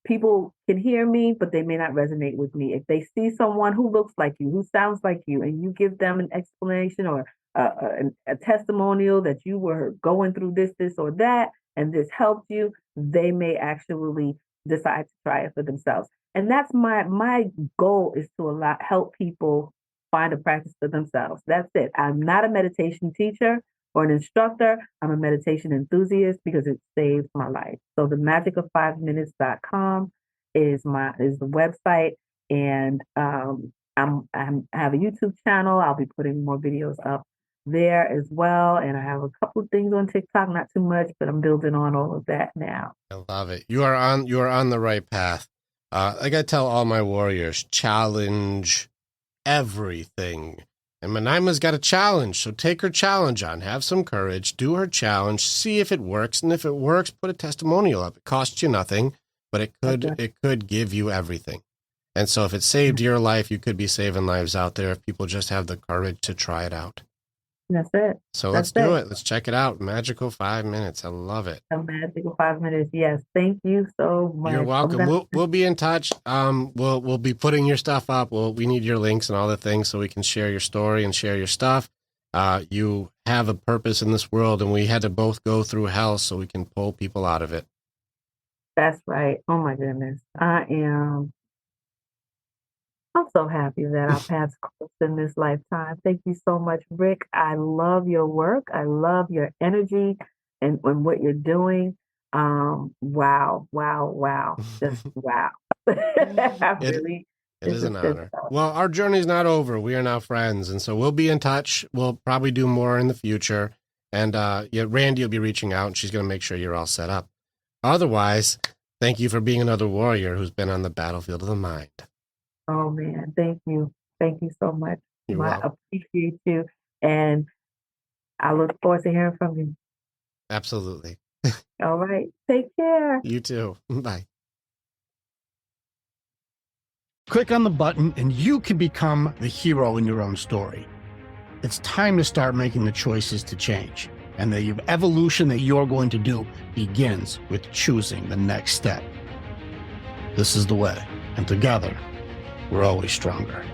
People can hear me, but they may not resonate with me. If they see someone who looks like you, who sounds like you, and you give them an explanation or a testimonial that you were going through this, or that, and this helped you, they may actually decide to try it for themselves. And that's my goal, is to help people find a practice for themselves. That's it. I'm not a meditation teacher or an instructor. I'm a meditation enthusiast because it saved my life. So TheMagicOf5Minutes.com is the website, and I have a YouTube channel. I'll be putting more videos up there as well, and I have a couple of things on TikTok, not too much, but I'm building on all of that now. I love it. You are on the right path. Like I tell all my warriors, challenge everything. And Miniimah's got a challenge, so take her challenge on. Have some courage, do her challenge, see if it works, and if it works, put a testimonial up. It costs you nothing, but it could give you everything. And so if it saved your life, you could be saving lives out there if people just have the courage to try it out. That's it. So let's do it. Let's check it out. Magical 5 minutes. I love it. A magical 5 minutes. Yes. Thank you so much. You're welcome. We'll be in touch. We'll be putting your stuff up. We need your links and all the things so we can share your story and share your stuff. You have a purpose in this world, and we had to both go through hell so we can pull people out of it. That's right. Oh my goodness. I'm so happy that our paths crossed in this lifetime. Thank you so much, Rick. I love your work. I love your energy and what you're doing. Wow. Just wow. It is an honor. Well, our journey's not over. We are now friends, and so we'll be in touch. We'll probably do more in the future. And Randy will be reaching out, and she's going to make sure you're all set up. Otherwise, thank you for being another warrior who's been on the battlefield of the mind. Oh, man. Thank you. Thank you so much. I appreciate you. And I look forward to hearing from you. Absolutely. All right. Take care. You too. Bye. Click on the button and you can become the hero in your own story. It's time to start making the choices to change. And the evolution that you're going to do begins with choosing the next step. This is the way. And together, we're always stronger.